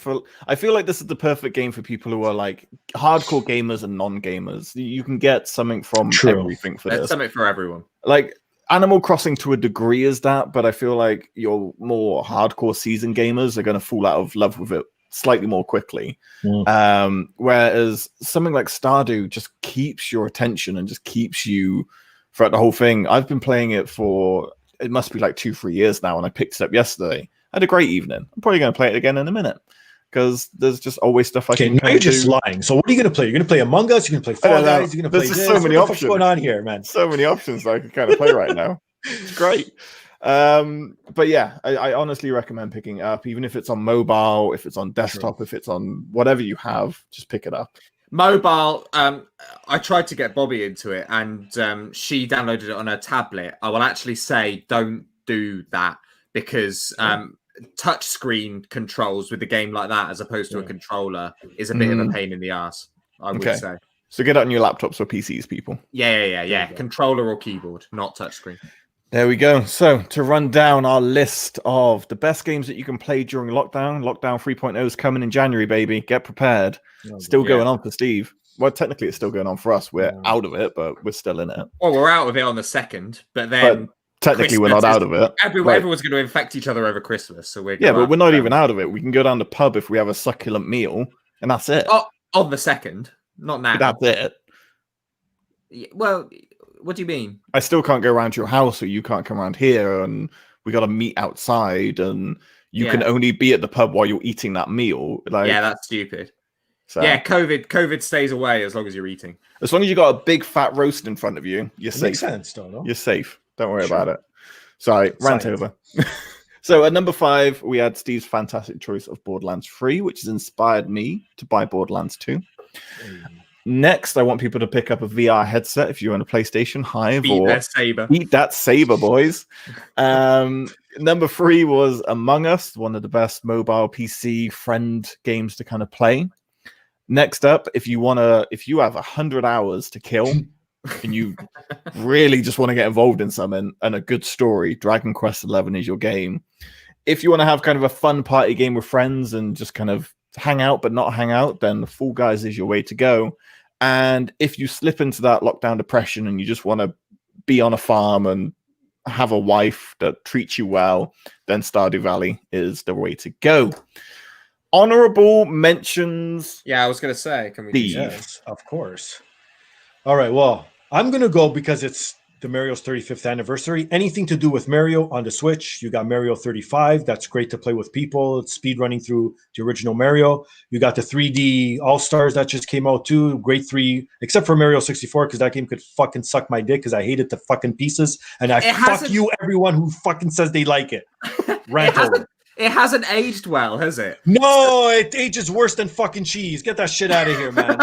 I feel like this is the perfect game for people who are like hardcore gamers and non-gamers. You can get something from everything for There's this. something for everyone. Like, Animal Crossing to a degree is that, but I feel like your more hardcore seasoned gamers are going to fall out of love with it slightly more quickly. Whereas something like Stardew just keeps your attention and just keeps you throughout the whole thing. I've been playing it for, it must be like 2-3 years now, and I picked it up yesterday. I had a great evening. I'm probably going to play it again in a minute, because there's just always stuff I can now you're just do. lying. So what are you going to play? You're going to play Among Us? You're going to play Fall Guys? You're going to play There's this? just so many What the fuck's options. going on here, man? So many options that I can kind of play right now. It's great. But yeah, I honestly recommend picking it up, even if it's on mobile, if it's on desktop, if it's on whatever you have, just pick it up. Mobile, I tried to get Bobby into it, and she downloaded it on her tablet. I will actually say, don't do that, because touch screen controls with a game like that, as opposed to a controller, is a bit of a pain in the ass, I would say. So get it on your laptops or PCs, people. Yeah. Controller or keyboard, not touchscreen. There we go. So to run down our list of the best games that you can play during lockdown 3.0 is coming in January, baby. Get prepared. Still going on for Steve. Well, technically it's still going on for us. We're out of it, but we're still in it. Well, we're out of it on the 2nd, but then technically we're not out of it. Everyone's going to infect each other over Christmas, so we're but we're not even out of it. We can go down the pub if we have a succulent meal, and that's it. Oh, on the 2nd, not now. But that's it. Well, what do you mean? I still can't go around to your house, or you can't come around here, and we got to meet outside, and you can only be at the pub while you're eating that meal. Like, yeah, that's stupid. so, Yeah, COVID stays away as long as you're eating. as long as you got a big fat roast in front of you, you're It safe. makes sense, don't know. You're safe. Don't worry Sure. about it. Sorry, rant Science. over. So at number 5, we had Steve's fantastic choice of Borderlands 3, which has inspired me to buy Borderlands 2. Next, I want people to pick up a VR headset if you're on a PlayStation, Hive, Beat or that saber. Eat that saber, boys. Number 3 was Among Us, one of the best mobile PC friend games to kind of play. Next up, if you have 100 hours to kill and you really just want to get involved in something and a good story, Dragon Quest XI is your game. If you want to have kind of a fun party game with friends and just kind of hang out but not hang out, then Fall Guys is your way to go. And if you slip into that lockdown depression and you just want to be on a farm and have a wife that treats you well, then Stardew Valley is the way to go. Honorable mentions. Yeah, I was going to say, can we? Steve. Yes, of course. All right. Well, I'm going to go because it's the Mario's 35th anniversary. Anything to do with Mario on the Switch. You got Mario 35. That's great to play with people. It's speed running through the original Mario. You got the 3D All-Stars that just came out too. Great 3, except for Mario 64, because that game could fucking suck my dick because I hate it to fucking pieces. And fuck you, everyone who fucking says they like it. Rant over. It hasn't aged well, has it? No, it ages worse than fucking cheese. Get that shit out of here, man.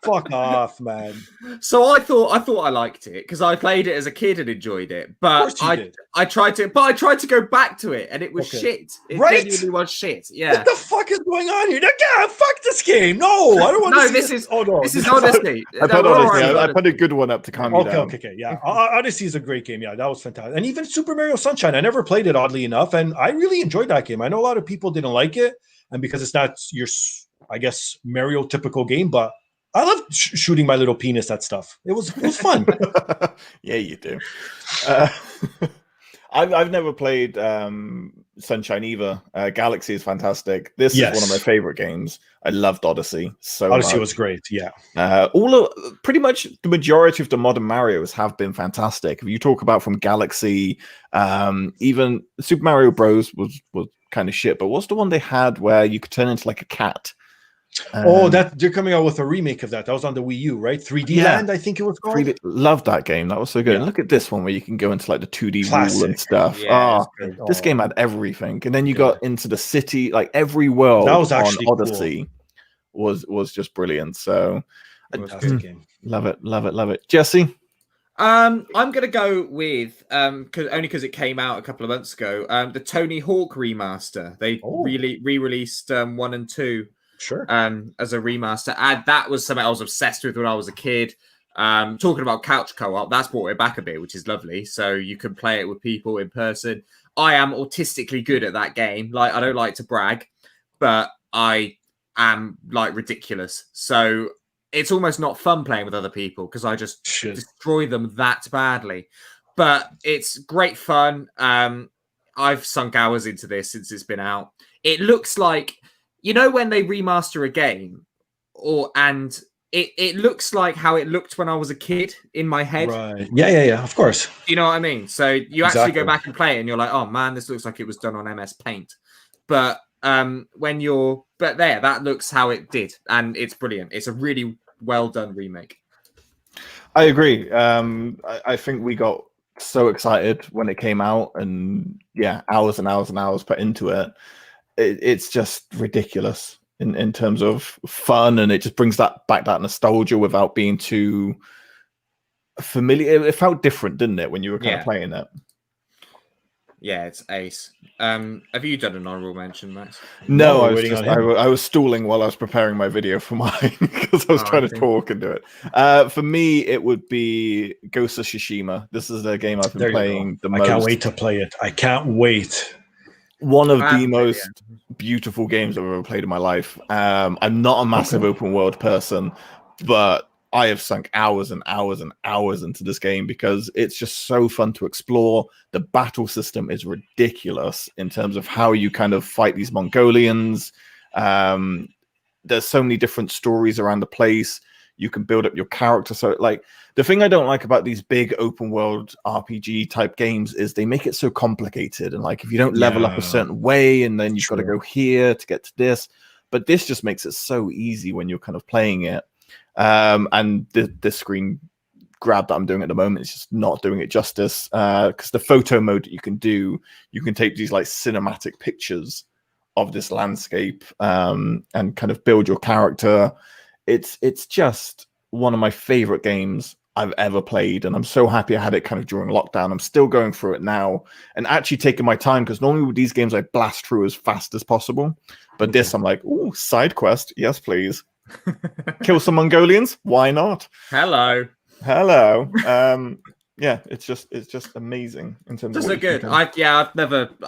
Fuck off, man. So I thought I liked it because I played it as a kid and enjoyed it, but I tried to go back to it and it was shit. It genuinely was shit. Yeah. What the fuck is going on here? Yeah, fuck this game. No, I don't want to. No, see this is. Oh no, this is Odyssey. I put a good one up to calm you down. Okay. Yeah, Odyssey is a great game. Yeah, that was fantastic. And even Super Mario Sunshine, I never played it, oddly enough, and I really enjoyed that game. I know a lot of people didn't like it, and because it's not your, I guess, Mario typical game, but I love shooting my little penis at stuff. It was fun. Yeah, you do. I've never played Sunshine either. Galaxy is fantastic. This is one of my favorite games. I loved Odyssey so much. Odyssey was great. Yeah. Pretty much the majority of the modern Marios have been fantastic. If you talk about from Galaxy, even Super Mario Bros was kind of shit. But what's the one they had where you could turn into like a cat? That they're coming out with a remake of that. That was on the Wii U, right? 3D Land, I think it was called. Loved that game. That was so good. And look at this one where you can go into like the 2D wall and stuff. Yeah, this game had everything. And then you got into the city, like every world that was actually on Odyssey was just brilliant. So game. Love it. Jesse? I'm gonna go with because it came out a couple of months ago. The Tony Hawk remaster. They re-released 1 and 2. Sure. As a remaster. And that was something I was obsessed with when I was a kid. Talking about couch co-op, that's brought it back a bit, which is lovely. So you can play it with people in person. I am autistically good at that game. Like, I don't like to brag, but I am like ridiculous. So it's almost not fun playing with other people because I just destroy them that badly. But it's great fun. I've sunk hours into this since it's been out. It looks like, you know, when they remaster a game, it looks like how it looked when I was a kid in my head. Right. Yeah. Of course. You know what I mean? So you actually go back and play it and you're like, oh man, this looks like it was done on MS Paint. But that looks how it did, and it's brilliant. It's a really well done remake. I agree. I think we got so excited when it came out, and hours and hours and hours put into it. It's just ridiculous in terms of fun, and it just brings that nostalgia without being too familiar. It felt different, didn't it, when you were kind of playing it? Yeah, it's ace. Have you done an honorable mention, Max? No, I was stalling while I was preparing my video for mine because I was trying to talk and do it. For me, it would be Ghost of Tsushima. This is the game I've been playing the most. I can't wait to play it. I can't wait. One of the most beautiful games I've ever played in my life. I'm not a massive open world person, but I have sunk hours and hours and hours into this game because it's just so fun to explore. The battle system is ridiculous in terms of how you kind of fight these Mongolians. There's so many different stories around the place. You can build up your character. So, like, the thing I don't like about these big open world RPG type games is they make it so complicated. And like, if you don't level up a certain way, and then you've got to go here to get to this, but this just makes it so easy when you're kind of playing it. And the screen grab that I'm doing at the moment is just not doing it justice. Because the photo mode that you can do, you can take these like cinematic pictures of this landscape and kind of build your character. It's just one of my favorite games I've ever played, and I'm so happy I had it kind of during lockdown. I'm still going through it now and actually taking my time, because normally with these games I blast through as fast as possible, but this I'm like, ooh, side quest, yes please. Kill some Mongolians, why not? Hello. Yeah, it's just amazing in terms Does of look good. I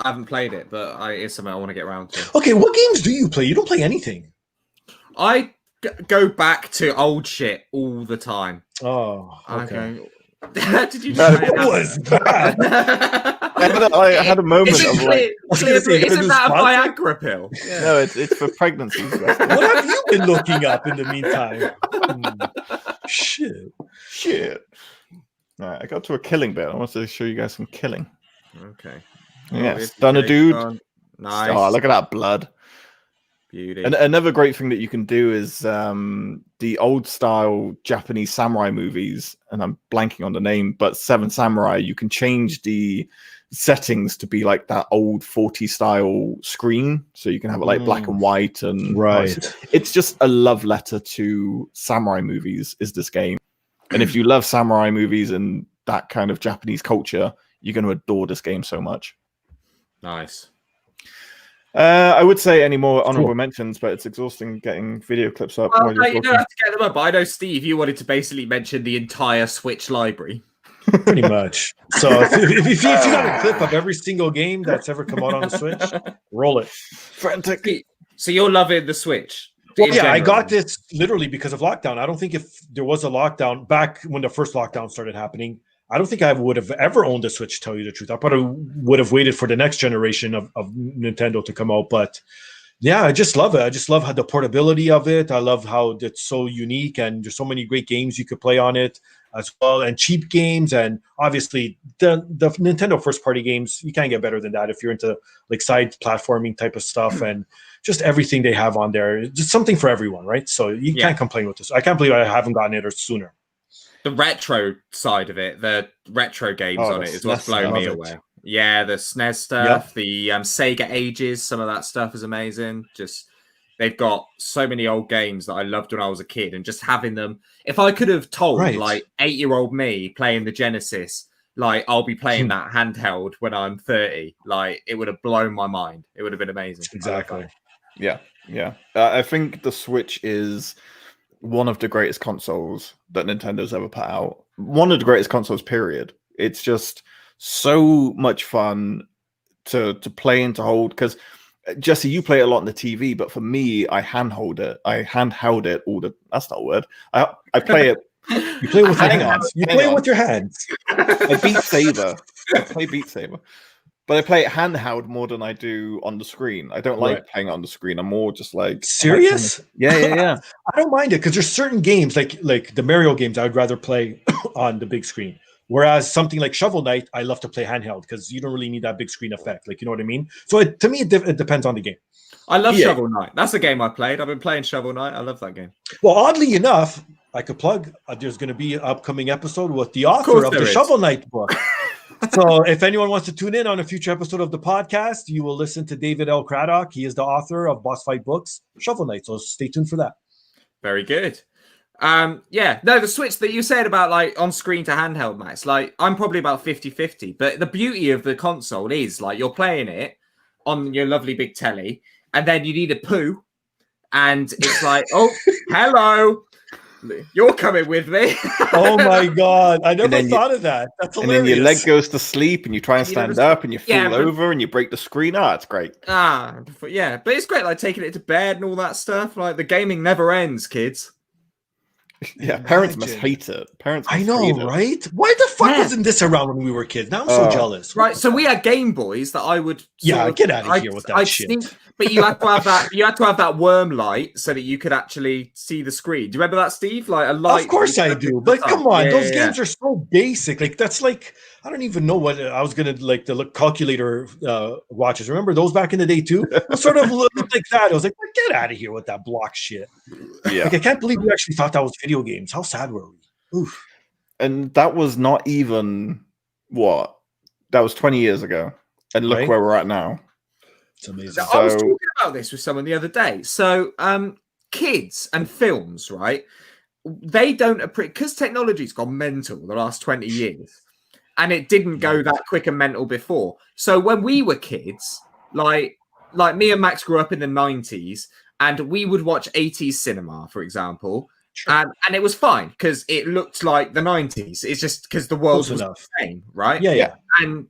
haven't played it, but it's something I want to get around to. Okay, what games do you play? You don't play anything. I go back to old shit all the time. Oh, okay. Did you just What was that? I had a moment of like, isn't that a Viagra pill? Yeah. No, it's for pregnancy. What have you been looking up in the meantime? Shit. All right, I got to a killing bit. I want to show you guys some killing. Okay. Yes, done a dude. Nice. Oh, look at that blood. Beauty. And another great thing that you can do is the old style Japanese samurai movies, and I'm blanking on the name, but Seven Samurai, you can change the settings to be like that old 40 style screen, so you can have it like black and white, and it's just a love letter to samurai movies is this game. And if you love samurai movies and that kind of Japanese culture, you're going to adore this game so much. Nice. I would say any more honorable mentions, but it's exhausting getting video clips up. Well, no, you don't have to get them up. But I know, Steve, you wanted to basically mention the entire Switch library. Pretty much. So if you got a clip of every single game that's ever come out on the Switch, roll it. Frantic. So you're loving the Switch? Well, yeah, I got this literally because of lockdown. I don't think if there was a lockdown back when the first lockdown started happening, I don't think I would have ever owned a Switch, to tell you the truth. I probably would have waited for the next generation of Nintendo to come out. But yeah, I just love it. I just love how the portability of it. I love how it's so unique, and there's so many great games you could play on it as well, and cheap games. And obviously the Nintendo first party games, you can't get better than that if you're into like side platforming type of stuff, and just everything they have on there. Just something for everyone, right? So you can't complain with this. I can't believe I haven't gotten it sooner. The retro side of it, the retro games on it is what's blown me away. Yeah, the SNES stuff, the Sega Ages, some of that stuff is amazing. Just they've got so many old games that I loved when I was a kid, and just having them. If I could have told like 8-year-old me playing the Genesis, like I'll be playing that handheld when I'm 30, like it would have blown my mind. It would have been amazing. Exactly. Yeah. I think the Switch is one of the greatest consoles that Nintendo's ever put out. One of the greatest consoles, period. It's just so much fun to play and to hold, because Jesse, you play it a lot on the TV, but for me, I handheld it. I handheld it all the. That's not a word. I play it. You play with your hands. You play with your hands. I play Beat Saber. But I play it handheld more than I do on the screen. I don't like playing it on the screen. I'm more just like... Serious? Yeah. I don't mind it, because there's certain games, like the Mario games, I would rather play on the big screen. Whereas something like Shovel Knight, I love to play handheld, because you don't really need that big screen effect. Like, you know what I mean? So to me, it depends on the game. I love Shovel Knight. That's a game I played. I've been playing Shovel Knight. I love that game. Well, oddly enough, I could plug, there's going to be an upcoming episode with the author of the Shovel Knight book. So if anyone wants to tune in on a future episode of the podcast, you will listen to David L. Craddock. He is the author of Boss Fight Books, Shovel Knight. So stay tuned for that. Very good. The switch that you said about like on screen to handheld, Max, like I'm probably about 50-50. But the beauty of the console is like you're playing it on your lovely big telly, and then you need a poo, and it's like, oh, hello. You're coming with me. Oh my god! I never thought of that. That's hilarious. And then your leg goes to sleep, and you try and stand up, and you fall over, and you break the screen. It's great. But it's great, like taking it to bed and all that stuff. Like the gaming never ends, kids. Yeah, parents must Imagine. hate it. Parents I must know, hate it. right? Why the fuck Yeah. wasn't this around when we were kids? Now I'm so Oh. jealous. Right, so we had Game Boys that I would Yeah, get outta here with that I'd shit. sneak, but you had to have that. You had to have that worm light so that you could actually see the screen. Do you remember that, Steve? Like a light. Of course that you I could do, put but up. come on, Yeah, those yeah, games are so basic. Like that's like I don't even know what I was gonna like the calculator watches. Remember those back in the day too? It sort of looked like that. I was like, get out of here with that block shit. Yeah. Like I can't believe we actually thought that was video games. How sad were we? Oof. And that was not even what? That was 20 years ago. And look Right? where we're at now. It's amazing. So I was So- talking about this with someone the other day. So, kids and films, right? They don't appreciate because technology's gone mental the last 20 years, and it didn't go that quick and mental before. So when we were kids, like me and Max grew up in the 90s, and we would watch 80s cinema, for example. Sure. And it was fine because it looked like the 90s. It's just because the world Close was enough. the same, right? Yeah. And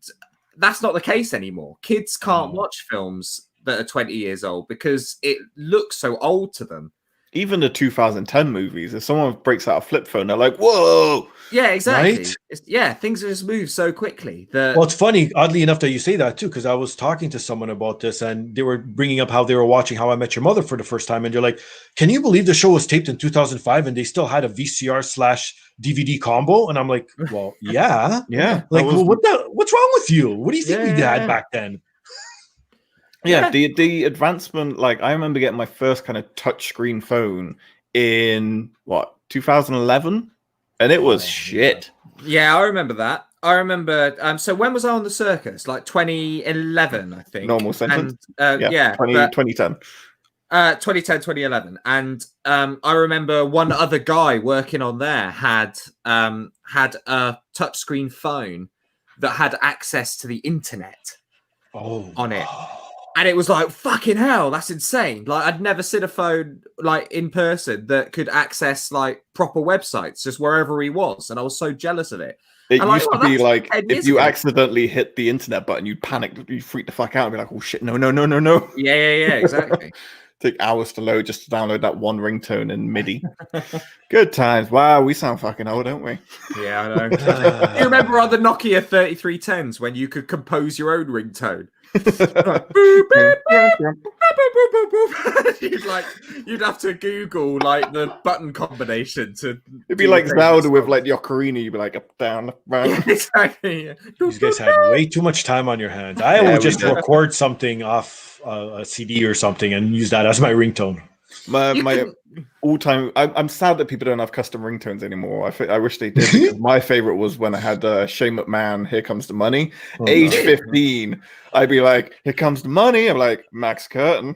that's not the case anymore. Kids can't No. watch films that are 20 years old because it looks so old to them. Even the 2010 movies, if someone breaks out a flip phone, they're like, whoa! Yeah, exactly. Right? Things just move so quickly that Well, it's funny, oddly enough, that you say that too, because I was talking to someone about this, and they were bringing up how they were watching How I Met Your Mother for the first time, and they're like, "Can you believe the show was taped in 2005 and they still had a VCR/DVD combo?" And I'm like, "Well, yeah, Yeah. like, that was- what's wrong with you? What do you think we Yeah. had back then?" Yeah, the advancement, like I remember getting my first kind of touchscreen phone in what 2011, and it was Oh, shit. yeah, I remember that. I remember. So when was I on the circus? Like 2011, I think. Normal sentence. And, yeah, 2010. 2010, 2011. And I remember one other guy working on there had a touchscreen phone that had access to the internet Oh, on it. And it was like, fucking hell, that's insane. Like, I'd never seen a phone like in person that could access like proper websites just wherever he was. And I was so jealous of it. It And, like, used well, to be that's like 10 if years you ago. accidentally hit the internet button, you'd panic, you'd freak the fuck out and be like, oh shit, no. Yeah, exactly. Take hours to load just to download that one ringtone in MIDI. Good times. Wow, we sound fucking old, don't we? Yeah, I know. Do you remember on the Nokia 3310s when you could compose your own ringtone? You'd have to Google like the button combination to. It'd be like Zelda with like the ocarina. You'd be like up, down, up, down. Yeah, exactly. Yeah. you guys had way too much time on your hands. I Yeah, would we just did. record something off a CD or something and use that as my ringtone. My You my can- all-time. I'm sad that people don't have custom ringtones anymore. I wish they did. Because my favorite was when I had Shane McMahon. Here comes the money. Oh, Age no. 15, I'd be like, "Here comes the money." I'm like, Max Curtin.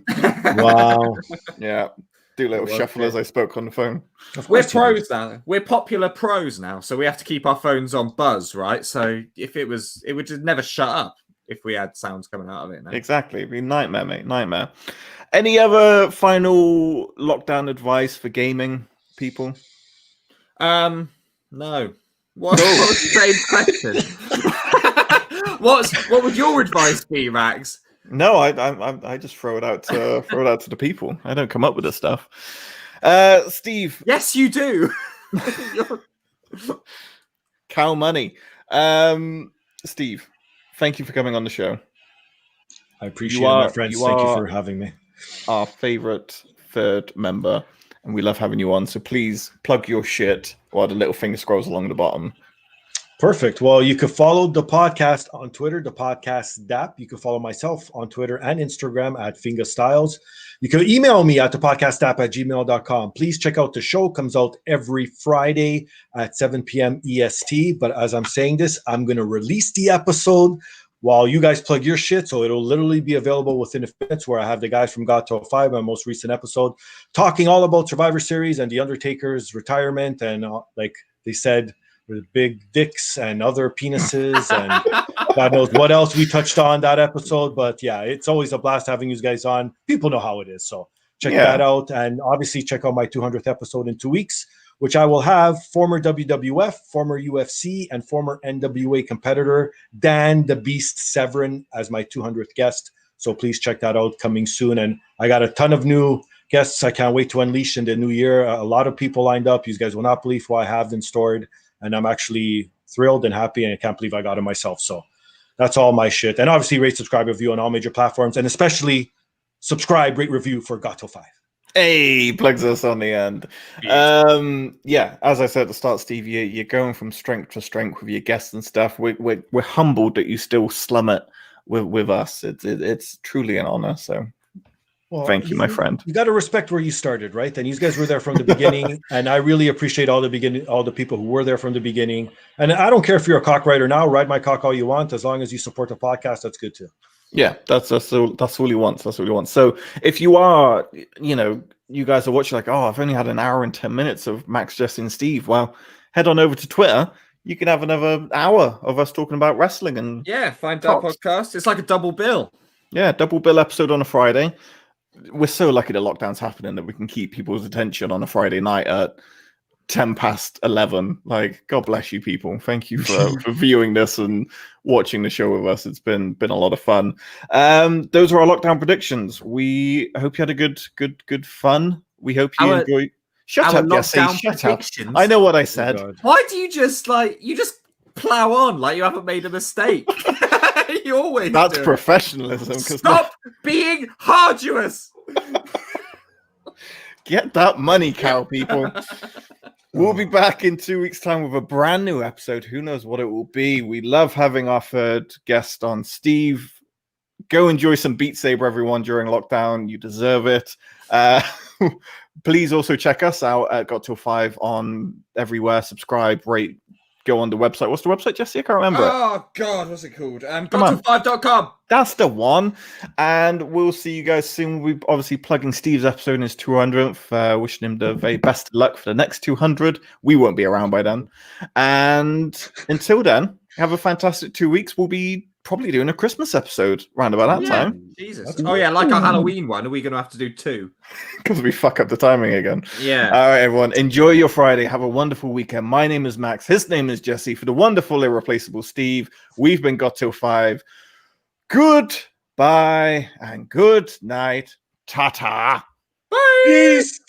Wow. Yeah, do a little Well, shuffle yeah. as I spoke on the phone. Of We're course you did. pros now. We're popular pros now, so we have to keep our phones on buzz, right? So if it would just never shut up if we had sounds coming out of it now. Exactly, it'd be nightmare, mate. Nightmare. Any other final lockdown advice for gaming people? No. What was the same question? What would your advice be, Max? No, I just throw it out to the people. I don't come up with this stuff. Steve, Yes, you do. cow money. Steve, thank you for coming on the show. I appreciate You it, my are- friends. you Thank you are- for having me. Our favorite third member, and we love having you on. So please plug your shit while the little finger scrolls along the bottom. Perfect. Well, you can follow the podcast on Twitter, the podcast DAP. You can follow myself on Twitter and Instagram at Finga Styles. You can email me at thepodcastdap@gmail.com. Please check out the show. It comes out every Friday at 7 p.m. EST. But as I'm saying this, I'm going to release the episode while you guys plug your shit. So it'll literally be available within a few minutes, where I have the guys from God to 5, my most recent episode, talking all about Survivor Series and The Undertaker's retirement. And like they said, with big dicks and other penises and God knows what else we touched on that episode. But yeah, it's always a blast having you guys on. People know how it is. So check Yeah. that out. And obviously check out my 200th episode in 2 weeks, which I will have former WWF, former UFC, and former NWA competitor Dan the Beast Severin as my 200th guest. So please check that out, coming soon. And I got a ton of new guests I can't wait to unleash in the new year. A lot of people lined up. You guys will not believe who I have in stored, and I'm actually thrilled and happy, and I can't believe I got it myself. So that's all my shit. And obviously, rate, subscribe, review on all major platforms, and especially subscribe, rate, review for Gato 5. Hey, plugs us on the end. Yeah, as I said at the start, Steve, you're going from strength to strength with your guests and stuff. We're humbled that you still slum it with us. It's truly an honor. So thank you, my friend. You got to respect where you started, right? And you guys were there from the beginning, and I really appreciate all the people who were there from the beginning. And I don't care if you're a cock rider now, ride my cock all you want, as long as you support the podcast. That's good too. Yeah, that's all he wants. That's all he wants. So if you are, you guys are watching like, oh, I've only had an hour and 10 minutes of Max, Jesse, and Steve. Well, head on over to Twitter. You can have another hour of us talking about wrestling and find that podcast. It's like a double bill. Yeah, double bill episode on a Friday. We're so lucky the lockdown's happening that we can keep people's attention on a Friday night at 10 past 11. Like, God bless you people. Thank you for viewing this and watching the show with us. It's been a lot of fun. Those are our lockdown predictions. We hope you had a good fun. We hope you enjoy. Shut up, Jesse. Shut up. I know what I said. Why do you just plow on like you haven't made a mistake? You always That's professionalism. Stop being arduous. Get that money, cow people. We'll be back in 2 weeks' time with a brand new episode. Who knows what it will be? We love having our third guest on, Steve. Go enjoy some Beat Saber, everyone, during lockdown. You deserve it. Please also check us out at Got Till 5 on everywhere. Subscribe, rate, go on the website. What's the website, Jesse? I can't remember. Oh, God, what's it called? GotTill5.com. That's the one. And we'll see you guys soon. We'll be obviously plugging Steve's episode in his 200th. Wishing him the very best of luck for the next 200. We won't be around by then. And until then, have a fantastic 2 weeks. We'll be probably doing a Christmas episode around about that time. Jesus. Oh, yeah, like our Halloween one. Are we going to have to do 2? Because we fuck up the timing again. Yeah. All right, everyone. Enjoy your Friday. Have a wonderful weekend. My name is Max. His name is Jesse. For the wonderful, irreplaceable Steve, we've been Got Till 5. Goodbye and good night. Ta-ta. Bye. Peace.